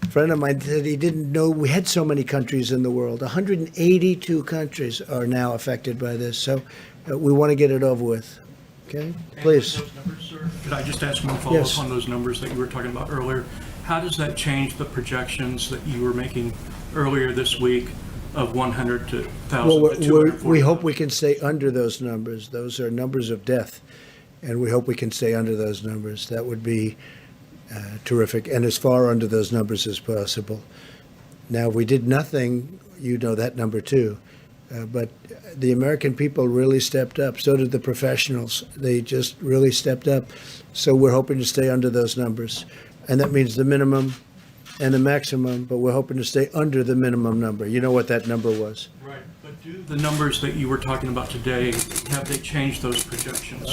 friend of mine said he didn't know we had so many countries in the world. 182 countries are now affected by this, so we want to get it over with. Okay, please. Those numbers, sir? Could I just ask one follow-up Yes. on those numbers that you were talking about earlier? How does that change the projections that you were making earlier this week of 100 to 1,000 Well, to 240? we hope we can stay under those numbers. Those are numbers of death, and we hope we can stay under those numbers. That would be terrific, and as far under those numbers as possible. Now, if we did nothing, you know that number too. But the American people really stepped up. So did the professionals. They just really stepped up. So we're hoping to stay under those numbers. And that means the minimum and the maximum, but we're hoping to stay under the minimum number. You know what that number was. Right, but do the numbers that you were talking about today, have they changed those projections?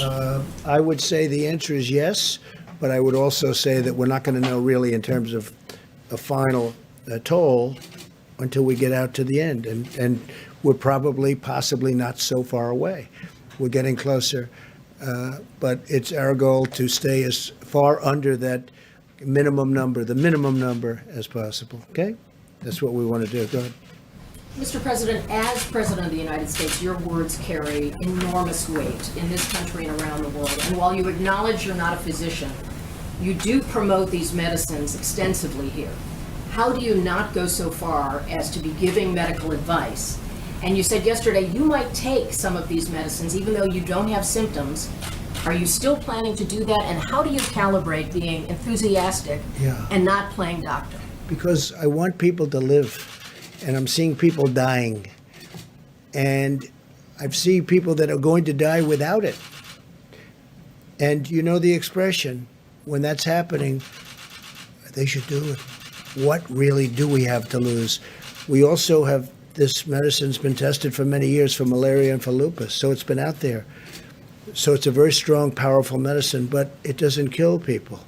I would say the answer is yes, but I would also say that we're not going to know really in terms of a final toll until we get out to the end. And we're possibly not so far away. We're getting closer. But it's our goal to stay as far under that minimum number, the minimum number as possible. Okay? That's what we want to do. Go ahead. Mr. President, as President of the United States, your words carry enormous weight in this country and around the world. And while you acknowledge you're not a physician, You do promote these medicines extensively here. How do you not go so far as to be giving medical advice? And you said yesterday you might take some of these medicines even though you don't have symptoms. Are you still planning to do that? And how do you calibrate being enthusiastic and not playing doctor? Because I want people to live, and I'm seeing people dying. And I've seen people that are going to die without it. And you know the expression, when that's happening, they should do it. What really do we have to lose? We also have, this medicine's been tested for many years for malaria and for lupus, so it's been out there. So it's a very strong, powerful medicine, but it doesn't kill people.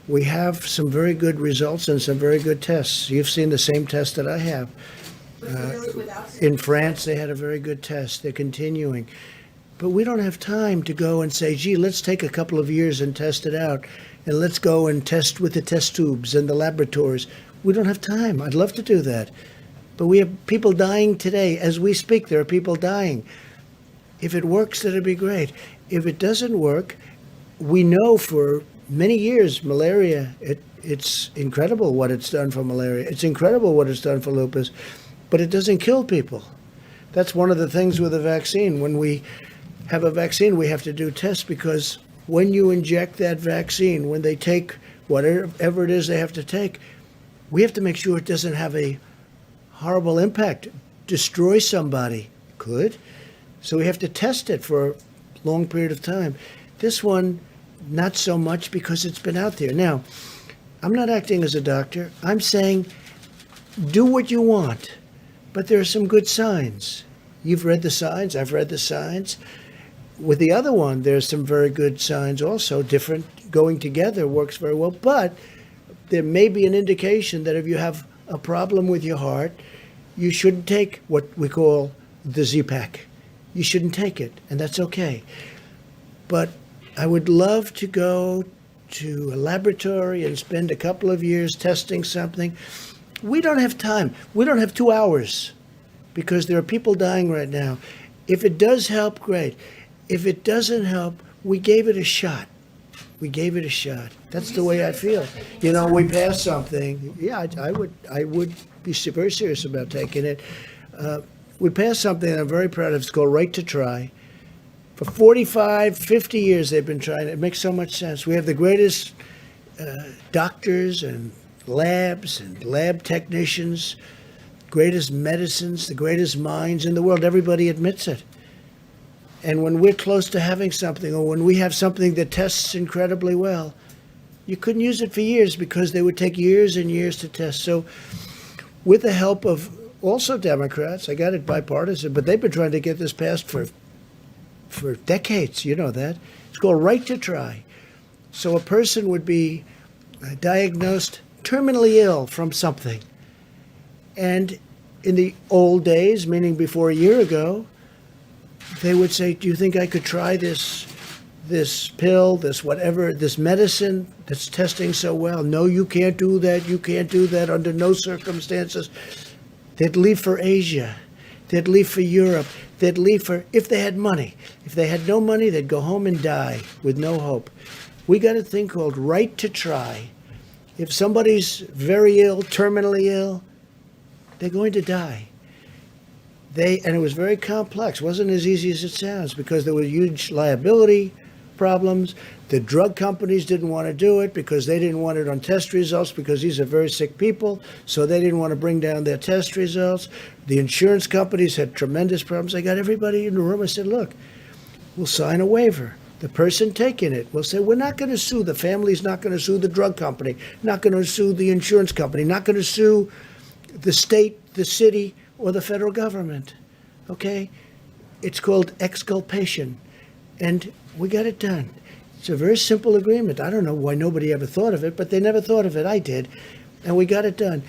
We have some very good results and some very good tests. You've seen the same test that I have. In France, they had a very good test. They're continuing. But we don't have time to go and say, gee, let's take a couple of years and test it out. And let's go and test with the test tubes and the laboratories. We don't have time. I'd love to do that. But we have people dying today. As we speak, there are people dying. If it works, that'd be great. If it doesn't work, we know for many years, malaria, it's incredible what it's done for malaria. It's incredible what it's done for lupus. But it doesn't kill people. That's one of the things with a vaccine. When we have a vaccine, we have to do tests, because when you inject that vaccine, when they take whatever it is they have to take, we have to make sure it doesn't have a horrible impact, destroy somebody. Could. So we have to test it for a long period of time. This one, not so much, because it's been out there. Now, I'm not acting as a doctor. I'm saying do what you want. But there are some good signs. You've read the signs. I've read the signs. With the other one, there's some very good signs also. Different, going together works very well. But there may be an indication that if you have a problem with your heart, you shouldn't take what we call the Z-Pack. You shouldn't take it, and that's okay. But I would love to go to a laboratory and spend a couple of years testing something. We don't have time. We don't have 2 hours, because there are people dying right now. If it does help, great. If it doesn't help, we gave it a shot. We gave it a shot. That's the way I feel. You know, we passed something. Yeah, I would be very serious about taking it. We passed something that I'm very proud of. It's called Right to Try. For 45, 50 years they've been trying it. It makes so much sense. We have the greatest doctors and labs and lab technicians, greatest medicines, the greatest minds in the world. Everybody admits it. And when we're close to having something, or when we have something that tests incredibly well, you couldn't use it for years, because they would take years and years to test. So with the help of also Democrats, I got it bipartisan, but they've been trying to get this passed for decades. You know that. It's called Right to Try. So a person would be diagnosed terminally ill from something. And in the old days, meaning before a year ago, they would say, do you think I could try this pill, this whatever, this medicine that's testing so well? No, you can't do that. You can't do that under no circumstances. They'd leave for Asia. They'd leave for Europe. They'd leave for, if they had money. If they had no money, they'd go home and die with no hope. We got a thing called Right to Try. If somebody's very ill, terminally ill, they're going to die. And it was very complex. It wasn't as easy as it sounds, because there were huge liability problems. The drug companies didn't want to do it because they didn't want it on test results, because these are very sick people, so they didn't want to bring down their test results. The insurance companies had tremendous problems. I got everybody in the room. I said, look, we'll sign a waiver. The person taking it will say, we're not going to sue. The family's not going to sue the drug company, not going to sue the insurance company, not going to sue the state, the city, or the federal government. Okay? It's called exculpation. And we got it done. It's a very simple agreement. I don't know why nobody ever thought of it, but they never thought of it. I did. And we got it done.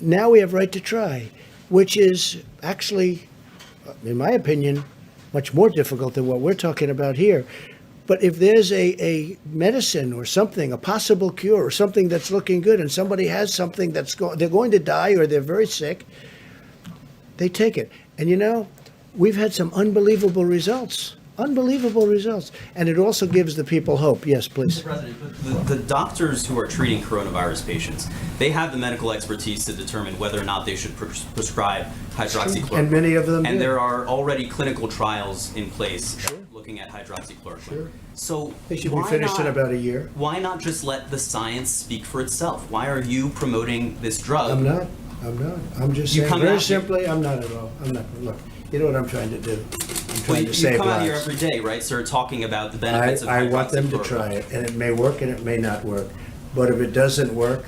Now we have Right to Try, which is actually, in my opinion, much more difficult than what we're talking about here. But if there's a medicine or something, a possible cure or something that's looking good, and somebody has something they're going to die or they're very sick, they take it. And you know, we've had some unbelievable results Unbelievable results. And it also gives the people hope. Yes, please. Mr. President, but the doctors who are treating coronavirus patients, they have the medical expertise to determine whether or not they should prescribe hydroxychloroquine. And many of them And do. there are already clinical trials in place looking at hydroxychloroquine. Sure. So They should be why finished in not- about a year. Why not just let the science speak for itself? Why are you promoting this drug? I'm not. I'm just You saying, come very out here- simply, I'm not at all. I'm not. Look, you know what I'm trying to do? I'm Well, trying you to save come out here lives. every day, right, sir, talking about the benefits of I want them to hydroxychloroquine. try it, and it may work and it may not work. But if it doesn't work,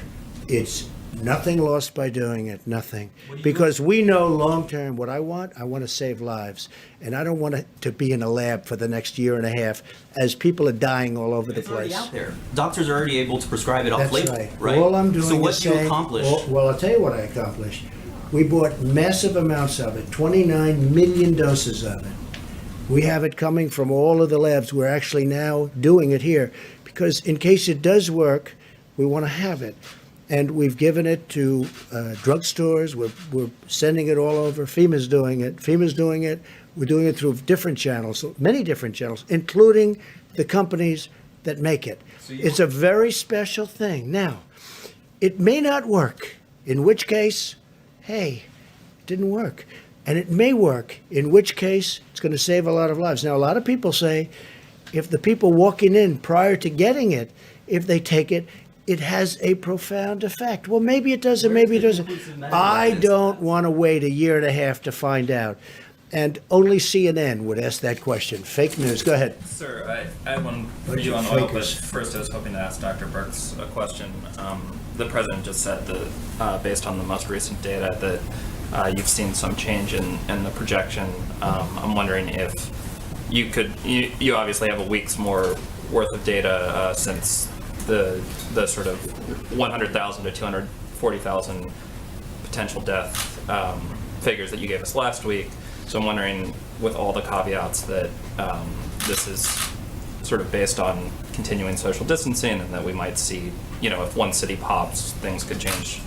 it's nothing lost by doing it, nothing. Because we know long-term what I want to save lives. And I don't want it to be in a lab for the next year and a half as people are dying all over the It's already place. out there. Doctors are already able to prescribe it That's off-label, right. right? All I'm doing So what is do you saying, accomplish? well, I'll tell you what I accomplished. We bought massive amounts of it, 29 million doses of it. We have it coming from all of the labs. We're actually now doing it here because in case it does work, we want to have it. And we've given it to drugstores. We're sending it all over. FEMA's doing it. We're doing it through different channels, many different channels, including the companies that make it. It's a very special thing. Now, it may not work, in which case, hey, it didn't work. And it may work, in which case it's going to save a lot of lives. Now, a lot of people say if the people walking in prior to getting it, if they take it, it has a profound effect. Well, maybe it does, and maybe it doesn't. I don't want to wait a year and a half to find out. And only CNN would ask that question. Fake news. Go ahead. Sir, I had one for Bunch you of on oil, but fakers. first I was hoping to ask Dr. Burks a question. The president just said that, based on the most recent data, that you've seen some change in the projection. I'm wondering if you could, you obviously have a week's more worth of data since the sort of 100,000 to 240,000 potential death figures that you gave us last week. So I'm wondering, with all the caveats that this is sort of based on continuing social distancing and that we might see, if one city pops, things could change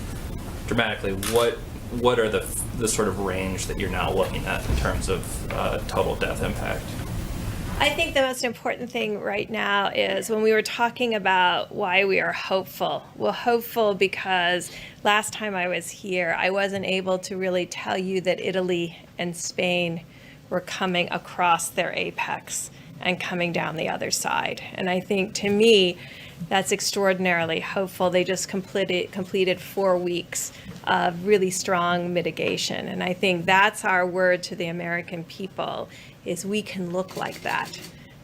dramatically. What are the sort of range that you're now looking at in terms of total death impact? I think the most important thing right now is when we were talking about why we are hopeful. Well, hopeful because last time I was here, I wasn't able to really tell you that Italy and Spain were coming across their apex and coming down the other side. And I think, to me, that's extraordinarily hopeful. They just completed 4 weeks of really strong mitigation. And I think that's our word to the American people, is we can look like that.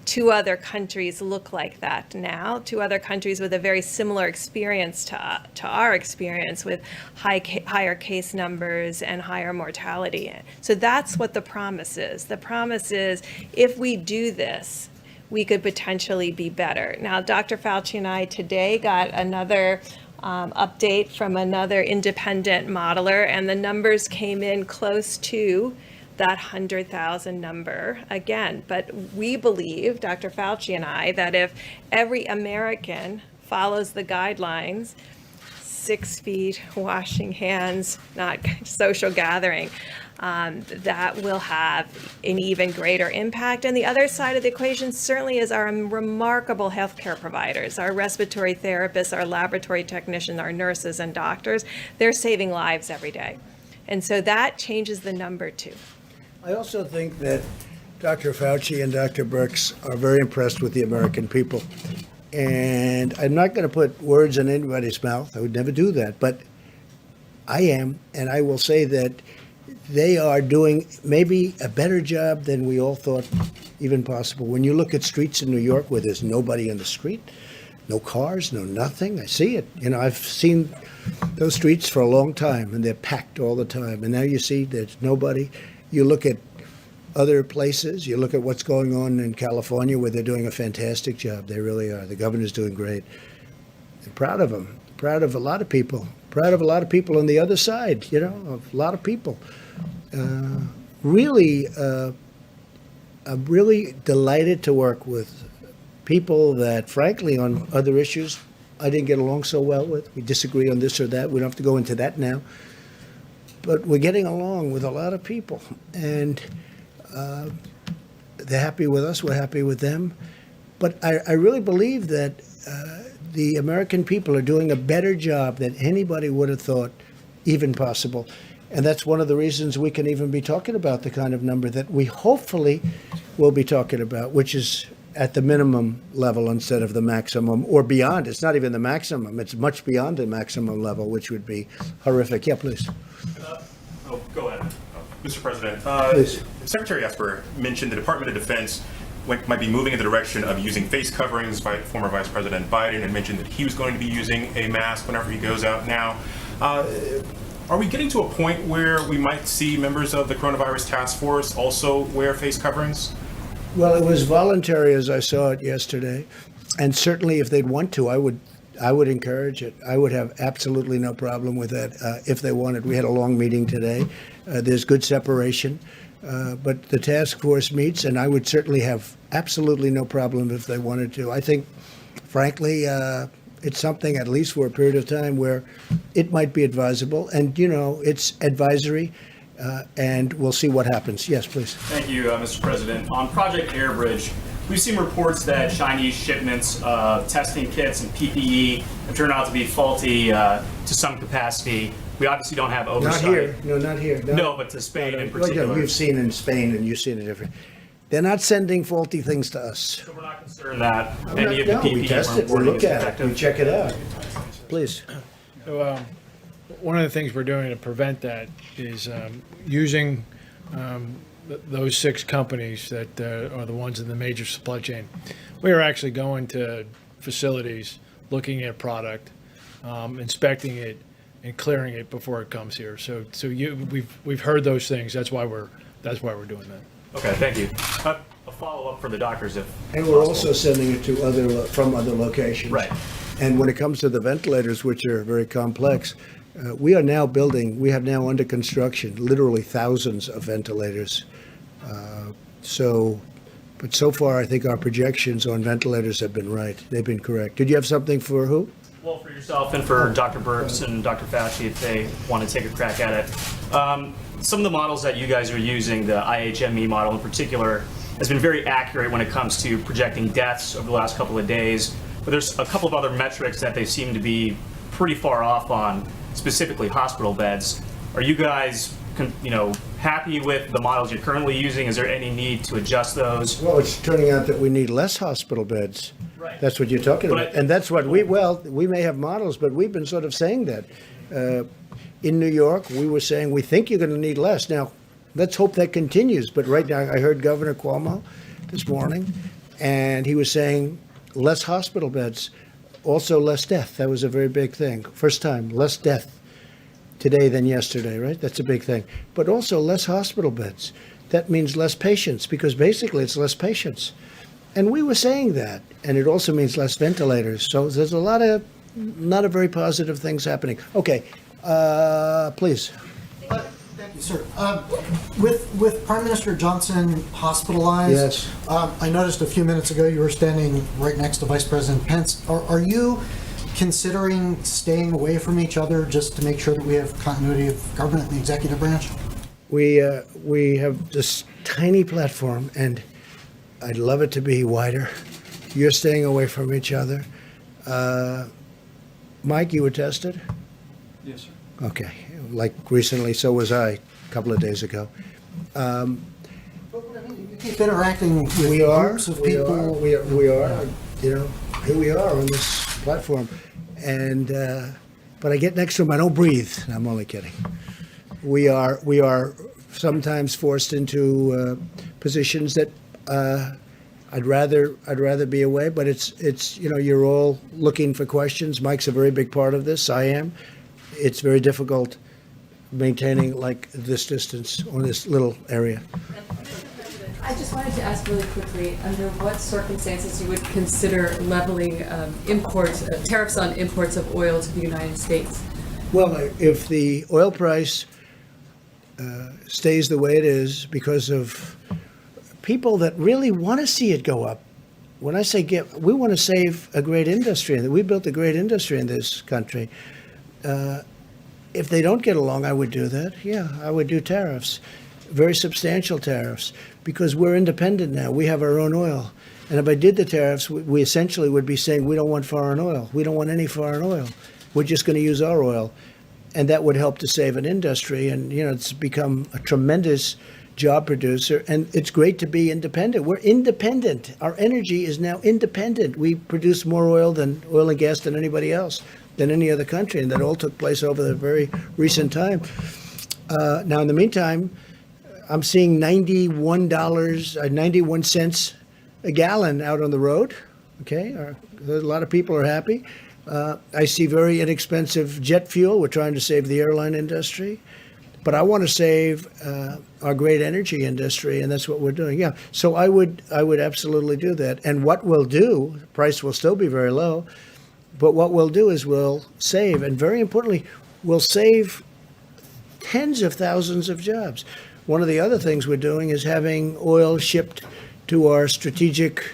2 other countries look like that now. 2 other countries with a very similar experience to our experience, with higher case numbers and higher mortality. So that's what the promise is. The promise is, if we do this, we could potentially be better. Now, Dr. Fauci and I today got another update from another independent modeler, and the numbers came in close to that 100,000 number again. But we believe, Dr. Fauci and I, that if every American follows the guidelines, 6 feet, washing hands, not social gathering, that will have an even greater impact. And the other side of the equation certainly is our remarkable healthcare providers, our respiratory therapists, our laboratory technicians, our nurses and doctors. They're saving lives every day. And so that changes the number too. I also think that Dr. Fauci and Dr. Birx are very impressed with the American people. And I'm not going to put words in anybody's mouth. I would never do that. But I am. And I will say that they are doing maybe a better job than we all thought even possible. When you look at streets in New York where there's nobody in the street, no cars, no nothing, I see it. I've seen those streets for a long time, and they're packed all the time. And now you see there's nobody. You look at other places, you look at what's going on in California, where they're doing a fantastic job. They really are. The governor's doing great. I'm proud of them. Proud of a lot of people. Proud of a lot of people on the other side, a lot of people. Really, I'm really delighted to work with people that, frankly, on other issues, I didn't get along so well with. We disagree on this or that. We don't have to go into that now. But we're getting along with a lot of people. And they're happy with us. We're happy with them. But I really believe that the American people are doing a better job than anybody would have thought even possible. And that's one of the reasons we can even be talking about the kind of number that we hopefully will be talking about, which is at the minimum level instead of the maximum or beyond. It's not even the maximum. It's much beyond the maximum level, which would be horrific. Yeah, please. Go ahead. Mr. President, Please. Secretary Esper mentioned the Department of Defense might be moving in the direction of using face coverings by former Vice President Biden, and mentioned that he was going to be using a mask whenever he goes out now. Are we getting to a point where we might see members of the coronavirus task force also wear face coverings? Well, it was voluntary as I saw it yesterday. And certainly if they'd want to, I would encourage it. I would have absolutely no problem with that if they wanted. We had a long meeting today. There's good separation. But the task force meets, and I would certainly have absolutely no problem if they wanted to. I think, frankly, it's something, at least for a period of time, where it might be advisable. And, you know, it's advisory, and we'll see what happens. Yes, please. Thank you, Mr. President. On Project Airbridge, we've seen reports that Chinese shipments of testing kits and PPE have turned out to be faulty to some capacity. We obviously don't have oversight. Not here. No, not here. No, but to Spain in particular. Well, you've seen in Spain, and you've seen it different. They're not sending faulty things to us. So we're not concerned that any of the PPE we test we're it, we importing look is at it, effective. we check it out. Please. So, one of the things we're doing to prevent that is using those 6 companies that are the ones in the major supply chain. We are actually going to facilities, looking at product, inspecting it, and clearing it before it comes here. So we've heard those things. That's why we're doing that. Okay, thank you. A follow-up for the doctors, if And we're also sending it to from other locations. Right. And when it comes to the ventilators, which are very complex, we have now under construction, literally thousands of ventilators. But so far, I think our projections on ventilators have been right. They've been correct. Did you have something for who? Well, for yourself and for Dr. Burks and Dr. Fauci, if they want to take a crack at it. Some of the models that you guys are using, the IHME model in particular, has been very accurate when it comes to projecting deaths over the last couple of days. But there's a couple of other metrics that they seem to be pretty far off on, specifically hospital beds. Are you guys, happy with the models you're currently using? Is there any need to adjust those? Well, it's turning out that we need less hospital beds. Right. That's what you're talking about. And that's what we may have models, but we've been sort of saying that. In New York, we were saying, we think you're going to need less. Now, let's hope that continues. But right now, I heard Governor Cuomo this morning, and he was saying less hospital beds, also less death. That was a very big thing. First time, less death today than yesterday, right? That's a big thing. But also less hospital beds. That means less patients, because basically it's less patients. And we were saying that. And it also means less ventilators. So there's a lot of not a very positive things happening. Okay, please. Thank you, sir. With Prime Minister Johnson hospitalized, Yes. I noticed a few minutes ago you were standing right next to Vice President Pence. Are you considering staying away from each other just to make sure that we have continuity of government in the executive branch? We have this tiny platform, and I'd love it to be wider. You're staying away from each other. Mike, you were tested? Yes, sir. Okay, like recently, so was I a couple of days ago. You keep interacting with We are, groups of we people. are, here we are on this platform. And, but I get next to him, I don't breathe. I'm only kidding. We are sometimes forced into positions that I'd rather be away, but it's you're all looking for questions. Mike's a very big part of this. I am. It's very difficult maintaining like this distance on this little area. I just wanted to ask really quickly, under what circumstances you would consider leveling tariffs on imports of oil to the United States? Well, if the oil price stays the way it is because of people that really want to see it go up. When I say we want to save a great industry, and we built a great industry in this country. If they don't get along, I would do that. Yeah, I would do tariffs. very substantial tariffs, because we're independent now. We have our own oil. And if I did the tariffs, we essentially would be saying we don't want foreign oil. We don't want any foreign oil. We're just going to use our oil. And that would help to save an industry. And, it's become a tremendous job producer. And it's great to be independent. We're independent. Our energy is now independent. We produce more oil and gas than anybody else, than any other country. And that all took place over the very recent time. Now, in the meantime, I'm seeing $91 cents a gallon out on the road. Okay, a lot of people are happy. I see very inexpensive jet fuel. We're trying to save the airline industry, but I want to save our great energy industry, and that's what we're doing. Yeah, so I would absolutely do that. And what we'll do, the price will still be very low, but what we'll do is we'll save, and very importantly, we'll save tens of thousands of jobs. One of the other things we're doing is having oil shipped to our strategic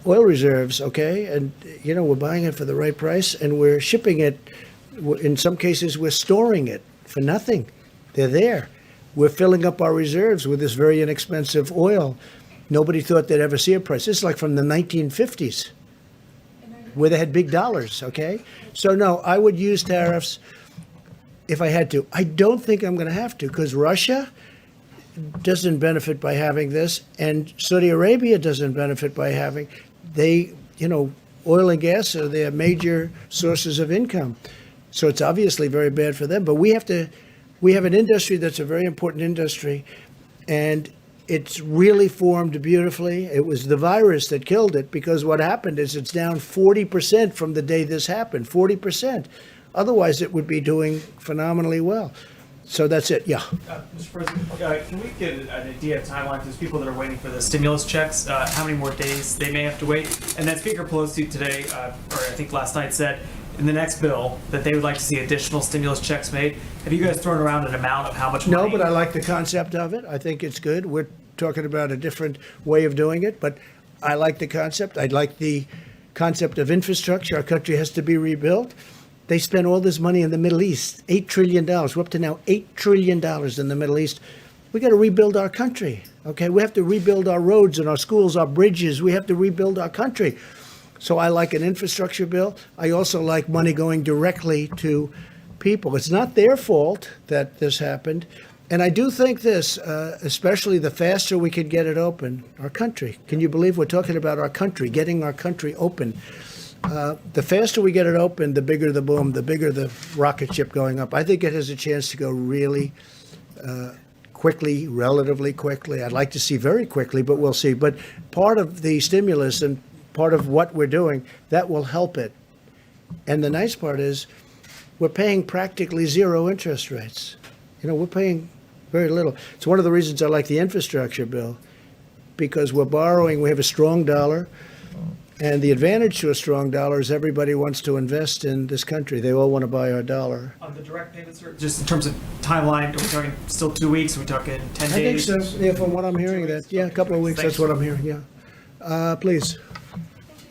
oil reserves, okay? And, we're buying it for the right price, and we're shipping it. In some cases, we're storing it for nothing. They're there. We're filling up our reserves with this very inexpensive oil. Nobody thought they'd ever see a price. This is like from the 1950s, where they had big dollars, okay? So, no, I would use tariffs if I had to. I don't think I'm going to have to, because Russia doesn't benefit by having this, and Saudi Arabia doesn't benefit by having. Oil and gas are their major sources of income. So it's obviously very bad for them. But we have an industry that's a very important industry, and it's really formed beautifully. It was the virus that killed it, because what happened is it's down 40% from the day this happened, 40%. Otherwise, it would be doing phenomenally well. So that's it, yeah. Mr. President, can we get an idea of timeline for those people that are waiting for the stimulus checks? How many more days they may have to wait? And then Speaker Pelosi today, or I think last night, said in the next bill that they would like to see additional stimulus checks made. Have you guys thrown around an amount of how much money? No, but I like the concept of it. I think it's good. We're talking about a different way of doing it, but I like the concept. I like the concept of infrastructure. Our country has to be rebuilt. They spend all this money in the Middle East, $8 trillion. We're up to now $8 trillion in the Middle East. We got to rebuild our country, okay? We have to rebuild our roads and our schools, our bridges. We have to rebuild our country. So I like an infrastructure bill. I also like money going directly to people. It's not their fault that this happened. And I do think this, especially the faster we can get it open, our country. Can you believe we're talking about our country, getting our country open? The faster we get it open, the bigger the boom, the bigger the rocket ship going up. I think it has a chance to go really quickly, relatively quickly. I'd like to see very quickly, but we'll see. But part of the stimulus and part of what we're doing, that will help it. And the nice part is we're paying practically zero interest rates. We're paying very little. It's one of the reasons I like the infrastructure bill, because we're borrowing, we have a strong dollar. And the advantage to a strong dollar is everybody wants to invest in this country. They all want to buy our dollar. On the direct payments, sir, just in terms of timeline, are we talking still 2 weeks? Are we talking 10 days? I think so. Yeah, from what I'm hearing, that a couple of weeks. That's what I'm hearing. Yeah, please.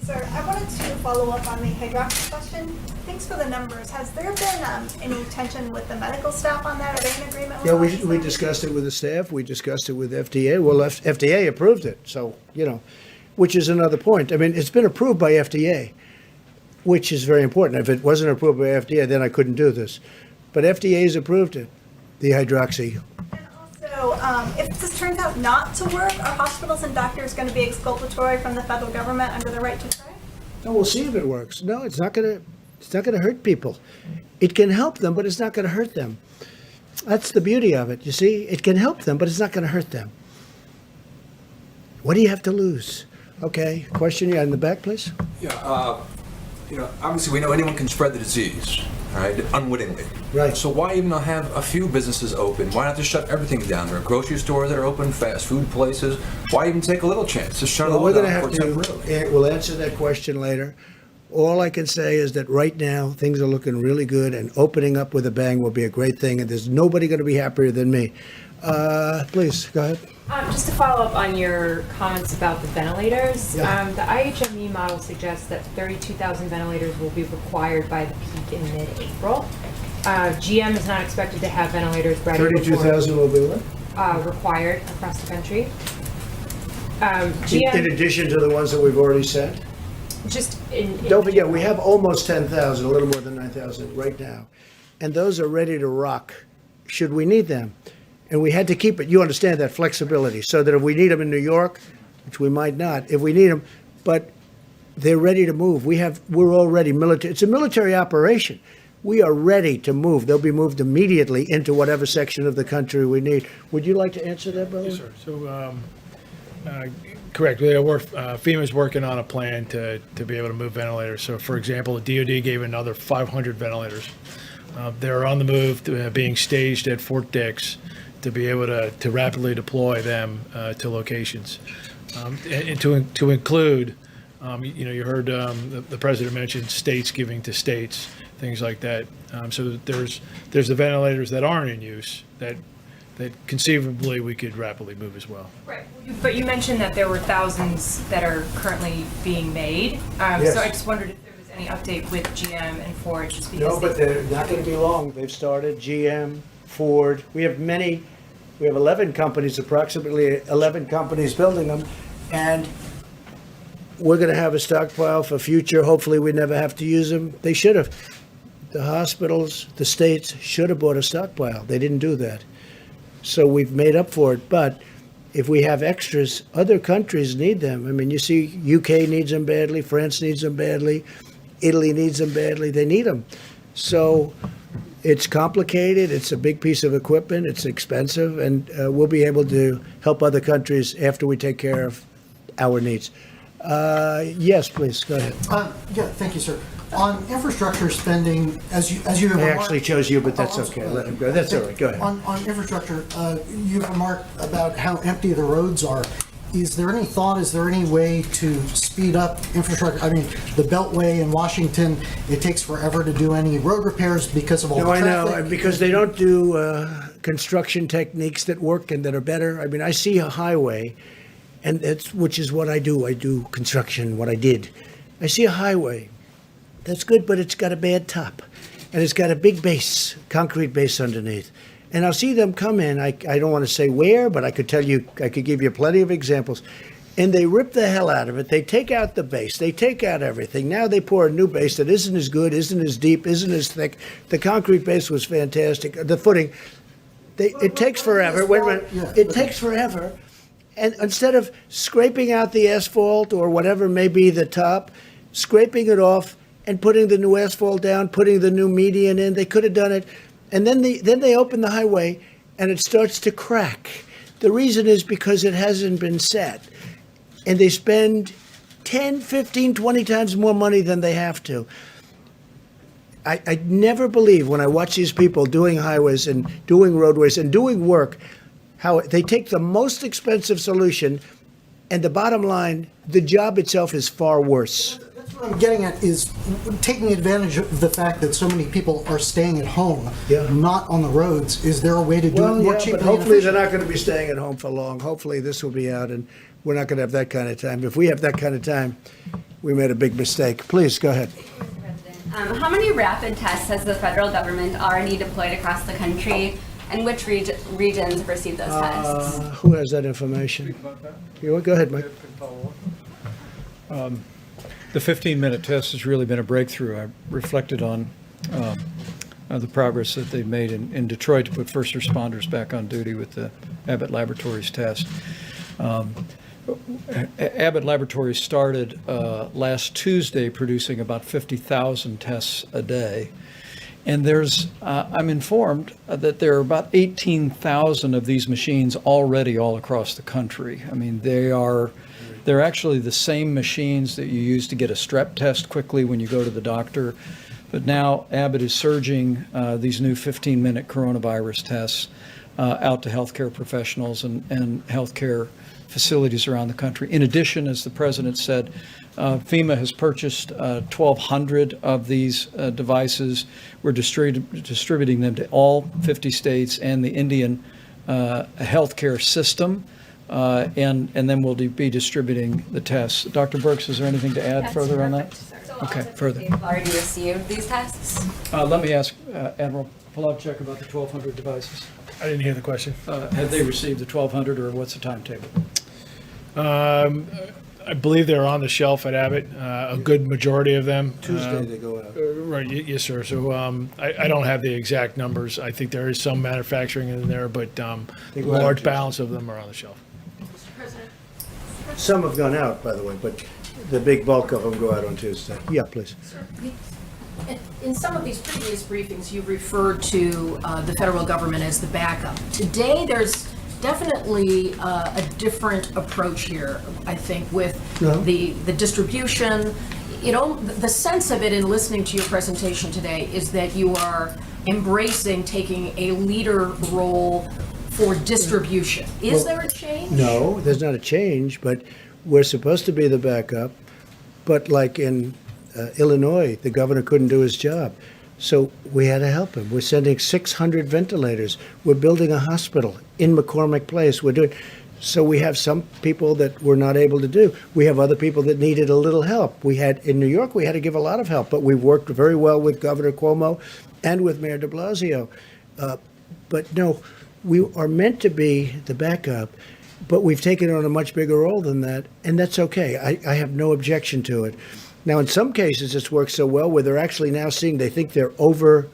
Sir, I wanted to follow up on the hydroxy question. Thanks for the numbers. Has there been any tension with the medical staff on that? Are they in agreement with Yeah, we discussed it with the staff. We discussed it with FDA. Well, FDA approved it, so which is another point. I mean, it's been approved by FDA, which is very important. If it wasn't approved by FDA, then I couldn't do this. But FDA has approved it, the hydroxy. And also, if this turns out not to work, are hospitals and doctors going to be exculpatory from the federal government under the right to try? No, we'll see if it works. No, it's not going to hurt people. It can help them, but it's not going to hurt them. That's the beauty of it. You see, it can help them, but it's not going to hurt them. What do you have to lose? Okay, question in the back, please. Yeah, obviously we know anyone can spread the disease, right, unwittingly. Right. So why even not have a few businesses open? Why not just shut everything down? There are grocery stores that are open, fast food places. Why even take a little chance? Just shut it all down for temporarily. We'll answer that question later. All I can say is that right now things are looking really good, and opening up with a bang will be a great thing, and there's nobody going to be happier than me. Please, go ahead. Just to follow up on your comments about the ventilators, Yeah. the IHME model suggests that 32,000 ventilators will be required by the peak in mid-April. GM is not expected to have ventilators ready. 32,000 will be what? required across the country. In GM, addition to the ones that we've already sent? just in. Don't forget, we have almost 10,000, a little more than 9,000 right now. And those are ready to rock, should we need them. And we had to keep it, you understand that flexibility, so that if we need them in New York, which we might not, if we need them, but they're ready to move. We're already military, it's a military operation. We are ready to move. They'll be moved immediately into whatever section of the country we need. Would you like to answer that, brother? Yes, sir. So, correct. FEMA's working on a plan to be able to move ventilators. So, for example, the DoD gave another 500 ventilators. They're on the move, being staged at Fort Dix to be able to rapidly deploy them to locations. And to include, you heard the president mention states giving to states, things like that. So there's the ventilators that aren't in use that conceivably we could rapidly move as well. Right, but you mentioned that there were thousands that are currently being made. Yes. So I just wondered if there was any update with GM and Ford, just because. No, but they're not going to be long. They've started, GM, Ford. We have 11 companies, approximately 11 companies building them. And we're going to have a stockpile for future. Hopefully we never have to use them. They should have. The hospitals, the states should have bought a stockpile. They didn't do that. So we've made up for it. But if we have extras, other countries need them. I mean, you see UK needs them badly, France needs them badly, Italy needs them badly. They need them. So it's complicated. It's a big piece of equipment. It's expensive. And we'll be able to help other countries after we take care of our needs. Yes, please, go ahead. Yeah, thank you, sir. On infrastructure spending, as you have I remarked. actually chose you, but that's Oh, okay. Let him go. That's all right. Go ahead. On infrastructure, you've remarked about how empty the roads are. Is there any way to speed up infrastructure? I mean, the Beltway in Washington, it takes forever to do any road repairs because of all the No, I traffic. know, because they don't do construction techniques that work and that are better. I mean, I see a highway, and which is what I do. I do construction, what I did. I see a highway. That's good, but it's got a bad top. And it's got a big base, concrete base underneath. And I'll see them come in. I don't want to say where, but I could tell you, I could give you plenty of examples. And they rip the hell out of it. They take out the base. They take out everything. Now they pour a new base that isn't as good, isn't as deep, isn't as thick. The concrete base was fantastic. The footing, it takes forever. Wait a minute. It takes forever. And instead of scraping out the asphalt or whatever may be the top, scraping it off and putting the new asphalt down, putting the new median in, they could have done it. And then they open the highway and it starts to crack. The reason is because it hasn't been set. And they spend 10, 15, 20 times more money than they have to. I never believe when I watch these people doing highways and doing roadways and doing work, how they take the most expensive solution and the bottom line, the job itself is far worse. What I'm getting at is taking advantage of the fact that so many people are staying at home, not on the roads. Is there a way to do it more cheaply? But hopefully they're not going to be staying at home for long. Hopefully this will be out and we're not going to have that kind of time. If we have that kind of time, we made a big mistake. Please, go ahead. How many rapid tests has the federal government already deployed across the country, and which regions have received those tests? Who has that information? Go ahead, Mike. The 15-minute test has really been a breakthrough. I reflected on the progress that they've made in Detroit to put first responders back on duty with the Abbott Laboratories test. Abbott Laboratories started last Tuesday producing about 50,000 tests a day. And I'm informed that there are about 18,000 of these machines already all across the country. I mean, they're actually the same machines that you use to get a strep test quickly when you go to the doctor. But now Abbott is surging these new 15-minute coronavirus tests out to healthcare professionals and healthcare facilities around the country. In addition, as the president said, FEMA has purchased 1,200 of these devices. We're distributing them to all 50 states and the Indian healthcare system. And then we'll be distributing the tests. Dr. Burks, is there anything to add further on that? So Okay, further. They've already received these tests? Let me ask Admiral Polovchek about the 1,200 devices. I didn't hear the question. Have they received the 1,200, or what's the timetable? I believe they're on the shelf at Abbott, a good majority of them. Tuesday they go out. Right, yes, sir. So I don't have the exact numbers. I think there is some manufacturing in there, but They a go out large Tuesday. balance of them are on the shelf. Some have gone out, by the way, but the big bulk of them go out on Tuesday. Yeah, please. In some of these previous briefings, you referred to the federal government as the backup. Today, there's definitely a different approach here, I think, with the distribution. The sense of it in listening to your presentation today is that you are embracing taking a leader role for distribution. Is there a change? No, there's not a change, but we're supposed to be the backup. But like in Illinois, the governor couldn't do his job. So we had to help him. We're sending 600 ventilators. We're building a hospital in McCormick Place. So we have some people that we're not able to do. We have other people that needed a little help. In New York, we had to give a lot of help, but we've worked very well with Governor Cuomo and with Mayor de Blasio. But no, we are meant to be the backup, but we've taken on a much bigger role than that, and that's okay. I have no objection to it. Now, in some cases, it's worked so well where they're actually now seeing they think they're over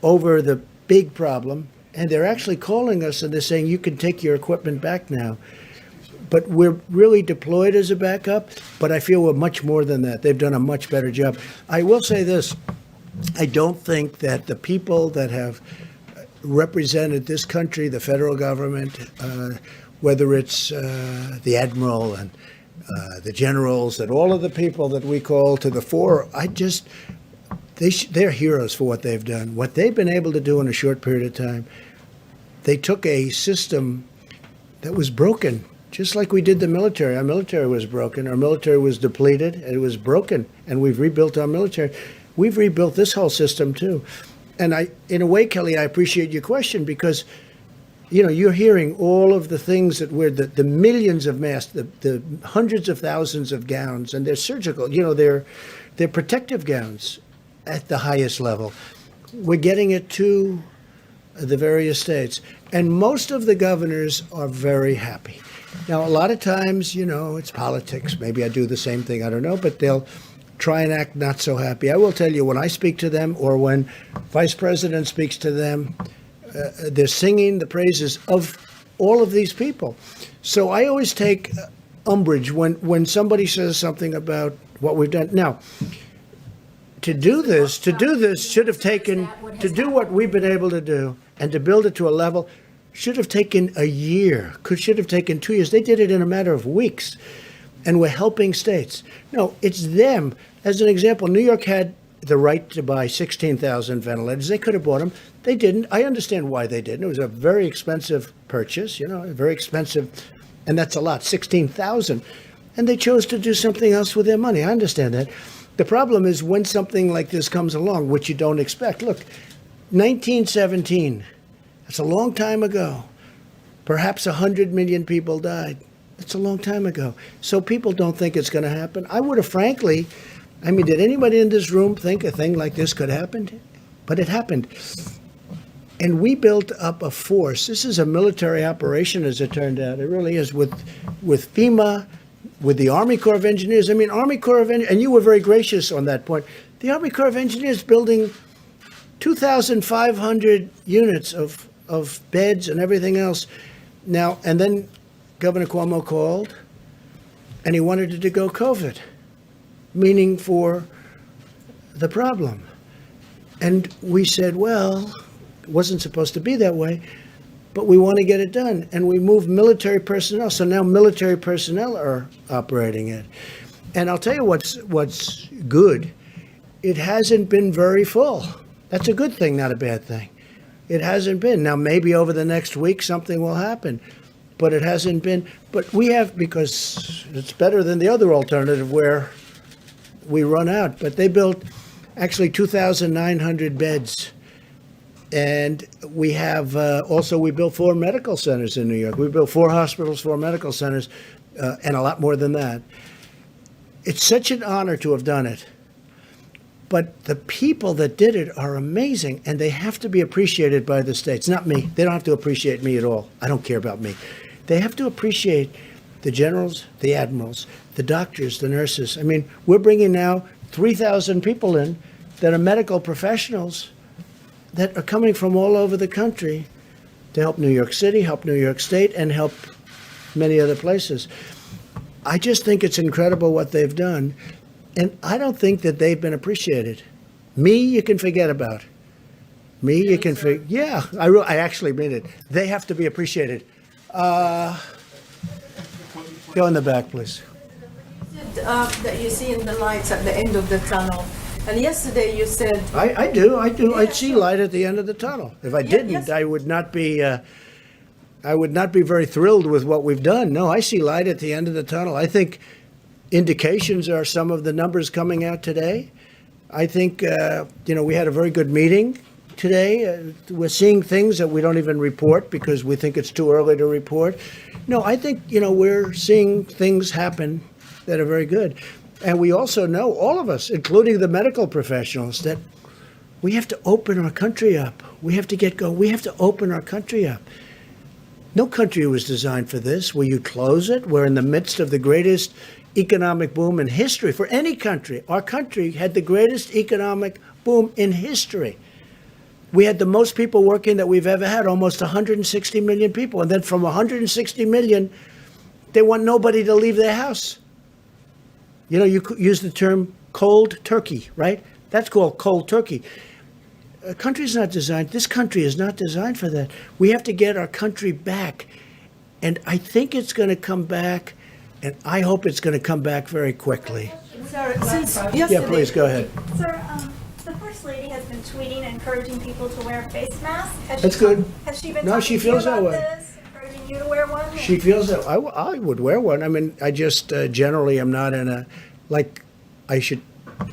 the big problem, and they're actually calling us and they're saying, you can take your equipment back now. But we're really deployed as a backup, but I feel we're much more than that. They've done a much better job. I will say this. I don't think that the people that have represented this country, the federal government, whether it's the admiral and the generals and all of the people that we call to the fore, they're heroes for what they've done. What they've been able to do in a short period of time, they took a system that was broken, just like we did the military. Our military was broken. Our military was depleted. And it was broken, and we've rebuilt our military. We've rebuilt this whole system, too. And in a way, Kelly, I appreciate your question because you're hearing all of the things that the millions of masks, the hundreds of thousands of gowns, and they're surgical, they're protective gowns at the highest level. We're getting it to the various states. And most of the governors are very happy. Now, a lot of times, it's politics. Maybe I do the same thing. I don't know. But they'll try and act not so happy. I will tell you, when I speak to them or when Vice President speaks to them, they're singing the praises of all of these people. So I always take umbrage when somebody says something about what we've done. Now, to do this should have taken, to do what we've been able to do and to build it to a level, should have taken a year, should have taken 2 years. They did it in a matter of weeks. And we're helping states. No, it's them. As an example, New York had the right to buy 16,000 ventilators. They could have bought them. They didn't. I understand why they didn't. It was a very expensive purchase, very expensive. And that's a lot, 16,000. And they chose to do something else with their money. I understand that. The problem is when something like this comes along, which you don't expect. Look, 1917, that's a long time ago. Perhaps 100 million people died. It's a long time ago. So people don't think it's going to happen. I would have frankly, did anybody in this room think a thing like this could happen? But it happened. And we built up a force. This is a military operation, as it turned out. It really is, with FEMA, with the Army Corps of Engineers. Army Corps of Engineers, and you were very gracious on that point. The Army Corps of Engineers building 2,500 units of beds and everything else. Now, and then Governor Cuomo called, and he wanted it to go COVID, meaning for the problem. And we said, well, it wasn't supposed to be that way, but we want to get it done. And we moved military personnel. So now military personnel are operating it. And I'll tell you what's good. It hasn't been very full. That's a good thing, not a bad thing. It hasn't been. Now, maybe over the next week something will happen. But it hasn't been. But we have, because it's better than the other alternative where we run out. But they built actually 2,900 beds. And we have we built 4 medical centers in New York. We built 4 hospitals, 4 medical centers, and a lot more than that. It's such an honor to have done it. But the people that did it are amazing, and they have to be appreciated by the states. Not me. They don't have to appreciate me at all. I don't care about me. They have to appreciate the generals, the admirals, the doctors, the nurses. I mean, we're bringing now 3,000 people in that are medical professionals that are coming from all over the country to help New York City, help New York State, and help many other places. I just think it's incredible what they've done. And I don't think that they've been appreciated. Me, you can forget about. Me, you can forget. Yeah, I actually mean it. They have to be appreciated. Go in the back, please. That you see in the lights at the end of the tunnel. And yesterday you said... I do. I see light at the end of the tunnel. If I didn't, yes. I would not be very thrilled with what we've done. No, I see light at the end of the tunnel. I think indications are some of the numbers coming out today. I think, we had a very good meeting today. We're seeing things that we don't even report because we think it's too early to report. No, I think, we're seeing things happen that are very good. And we also know, all of us, including the medical professionals, that we have to open our country up. We have to get going. We have to open our country up. No country was designed for this, where you close it. We're in the midst of the greatest economic boom in history for any country. Our country had the greatest economic boom in history. We had the most people working that we've ever had, almost 160 million people. And then from 160 million, they want nobody to leave their house. You could use the term cold turkey, right? That's called cold turkey. A country's not designed, this country is not designed for that. We have to get our country back. And I think it's going to come back, and I hope it's going to come back very quickly. Sir, Yeah, please, go ahead. Sir, the First Lady has been tweeting encouraging people to wear face masks. That's good. Has she been No, talking she to you feels that about way. this, encouraging you to wear one? She feels that I would wear one. I mean, I just generally am not in a,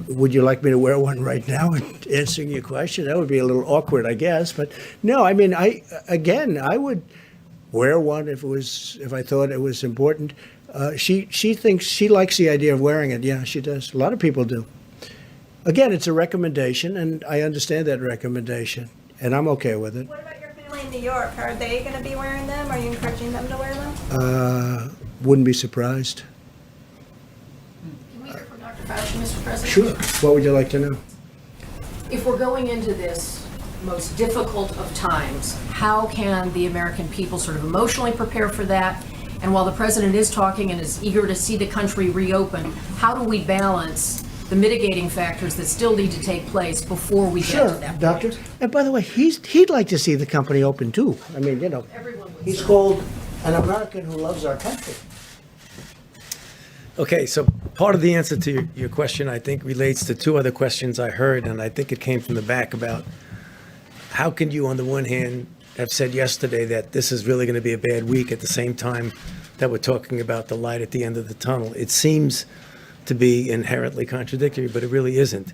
would you like me to wear one right now and answering your question? That would be a little awkward, I guess. But no, I mean, I would wear one if I thought it was important. She thinks, she likes the idea of wearing it. Yeah, she does. A lot of people do. Again, it's a recommendation, and I understand that recommendation, and I'm okay with it. What about your family in New York? Are they going to be wearing them? Are you encouraging them to wear them? Wouldn't be surprised. Can we hear from Dr. Fauci, Mr. President? Sure. What would you like to know? If we're going into this most difficult of times, how can the American people sort of emotionally prepare for that? And while the president is talking and is eager to see the country reopen, how do we balance the mitigating factors that still need to take place before we get to that point? Doctor. And by the way, he'd like to see the company open too. I mean, he's called an American who loves our country. Okay, so part of the answer to your question, I think, relates to two other questions I heard, and I think it came from the back about how can you, on the one hand, have said yesterday that this is really going to be a bad week at the same time that we're talking about the light at the end of the tunnel. It seems to be inherently contradictory, but it really isn't.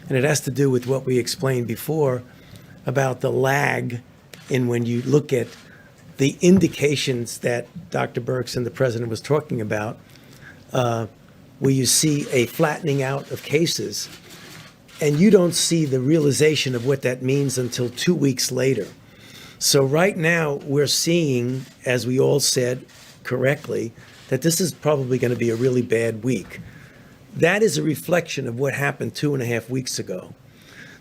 And it has to do with what we explained before about the lag in when you look at the indications that Dr. Birx and the president was talking about, where you see a flattening out of cases, and you don't see the realization of what that means until 2 weeks later. So right now, we're seeing, as we all said correctly, that this is probably going to be a really bad week. That is a reflection of what happened 2.5 weeks ago.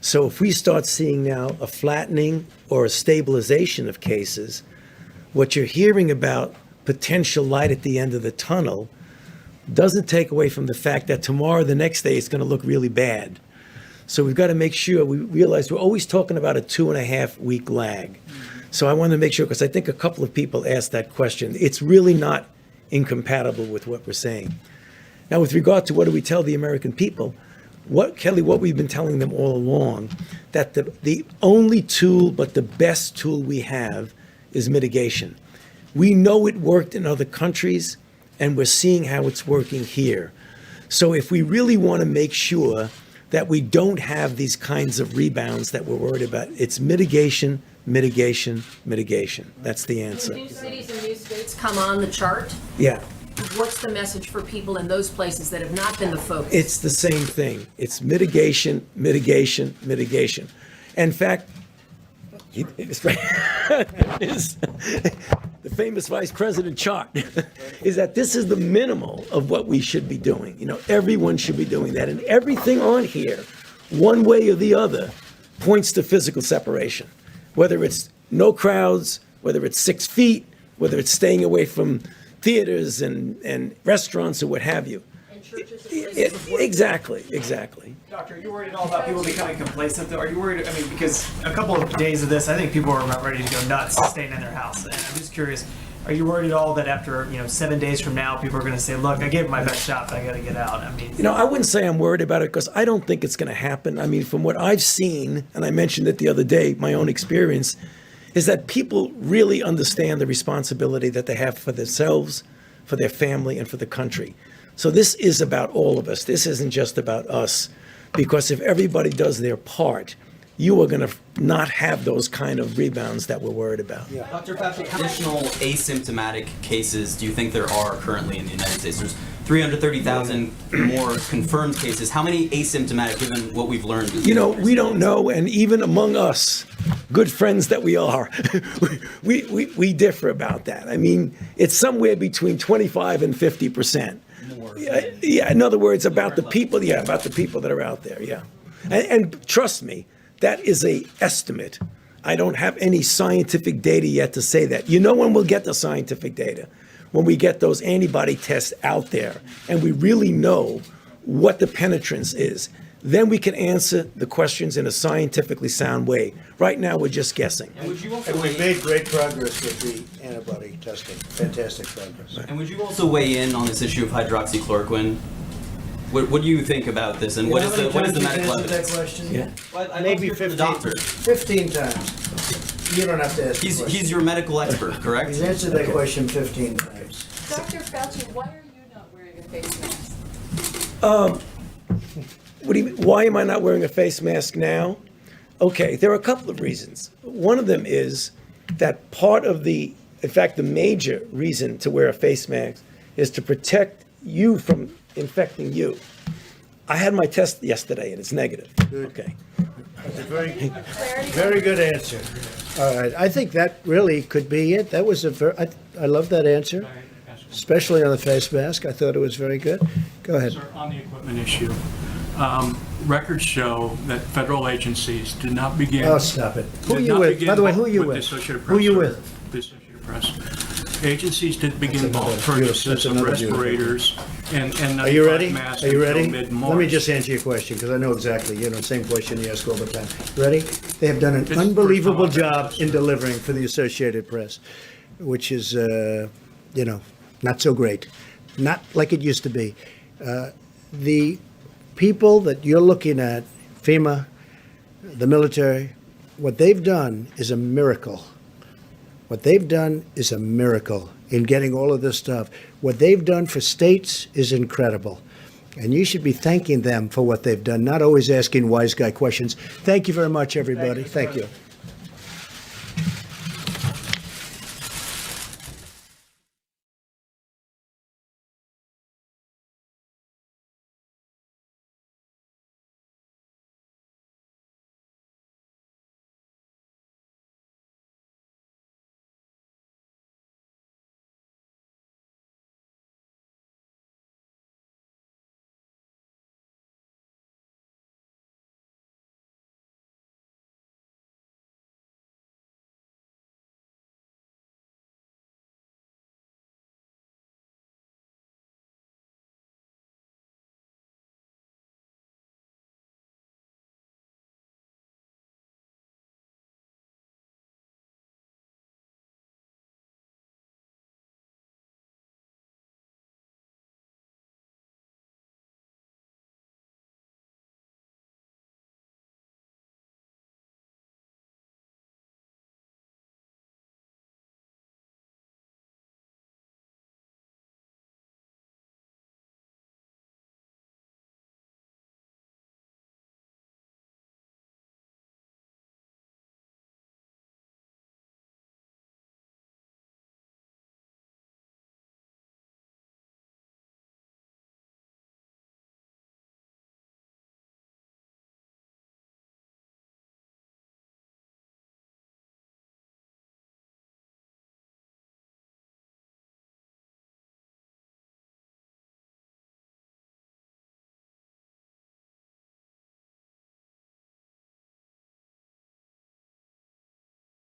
So if we start seeing now a flattening or a stabilization of cases, what you're hearing about potential light at the end of the tunnel doesn't take away from the fact that tomorrow, the next day, it's going to look really bad. So we've got to make sure we realize we're always talking about a 2.5 week lag. So I want to make sure, because I think a couple of people asked that question. It's really not incompatible with what we're saying. Now, with regard to what do we tell the American people, what we've been telling them all along, that the only tool, but the best tool we have is mitigation. We know it worked in other countries, and we're seeing how it's working here. So if we really want to make sure that we don't have these kinds of rebounds that we're worried about, it's mitigation, mitigation, mitigation. That's the answer. New cities and new states come on the chart? Yeah. what's the message for people in those places that have not been the focus? It's the same thing. It's mitigation, mitigation, mitigation. In fact, it's right. The famous vice president chart is that this is the minimal of what we should be doing. You know, everyone should be doing that. And everything on here, one way or the other, points to physical separation. Whether it's no crowds, whether it's 6 feet, whether it's staying away from theaters and restaurants or what have you. And churches Exactly. Doctor, are you worried at all about people becoming complacent, though? Are you worried? I mean, because a couple of days of this, I think people are about ready to go nuts staying in their house. And I'm just curious, are you worried at all that after 7 days from now, people are going to say, "Look, I gave it my best shot, but I got to get out"? I mean, I wouldn't say I'm worried about it because I don't think it's going to happen. I mean, from what I've seen, and I mentioned it the other day, my own experience, is that people really understand the responsibility that they have for themselves, for their family, and for the country. So this is about all of us. This isn't just about us. Because if everybody does their part, you are going to not have those kind of rebounds that we're worried about. Dr. Patrick, how many additional asymptomatic cases do you think there are currently in the United States? There's 330,000 more confirmed cases. How many asymptomatic, given what we've learned? We don't know, and even among us, good friends that we are, we differ about that. I mean, it's somewhere between 25 and 50%. Yeah, in other words, about the people that are out there, yeah. And trust me, that is a estimate. I don't have any scientific data yet to say that. You know when we'll get the scientific data? When we get those antibody tests out there and we really know what the penetrance is. Then we can answer the questions in a scientifically sound way. Right now, we're just guessing. And we've made great progress with the antibody testing. Fantastic progress. And would you also weigh in on this issue of hydroxychloroquine? What do you think about this, and what is the medical evidence? That question? Yeah. Well, Maybe 15 times. You don't have to ask. He's your medical expert, correct? He's answered that question 15 times. Dr. Fauci, why are you not wearing a face mask? What do you mean? Why am I not wearing a face mask now? Okay, there are a couple of reasons. One of them is that in fact, the major reason to wear a face mask is to protect you from infecting you. I had my test yesterday and it's negative. Good. Okay. That's a very good answer. All right, I think that really could be it. That was I love that answer, especially on the face mask. I thought it was very good. Go ahead. Sir, on the equipment issue, records show that federal agencies did not begin. Oh, stop it. Who are you with? By the way, who are you with? The Associated Press. Who are you with? The Associated Press. Agencies didn't begin bulk purchases of respirators and Are you ready? masks Are you until ready? mid-March. Let me just answer your question because I know exactly. Same question you ask all the time. Ready? They have done an It's the unbelievable first time I've job in delivering for the Associated Press, which is, not so great. Not like it used to be. The people that you're looking at, FEMA, the military, what they've done is a miracle. What they've done is a miracle in getting all of this stuff. What they've done for states is incredible. And you should be thanking them for what they've done, not always asking wise guy questions. Thank you very much, everybody. Thank you.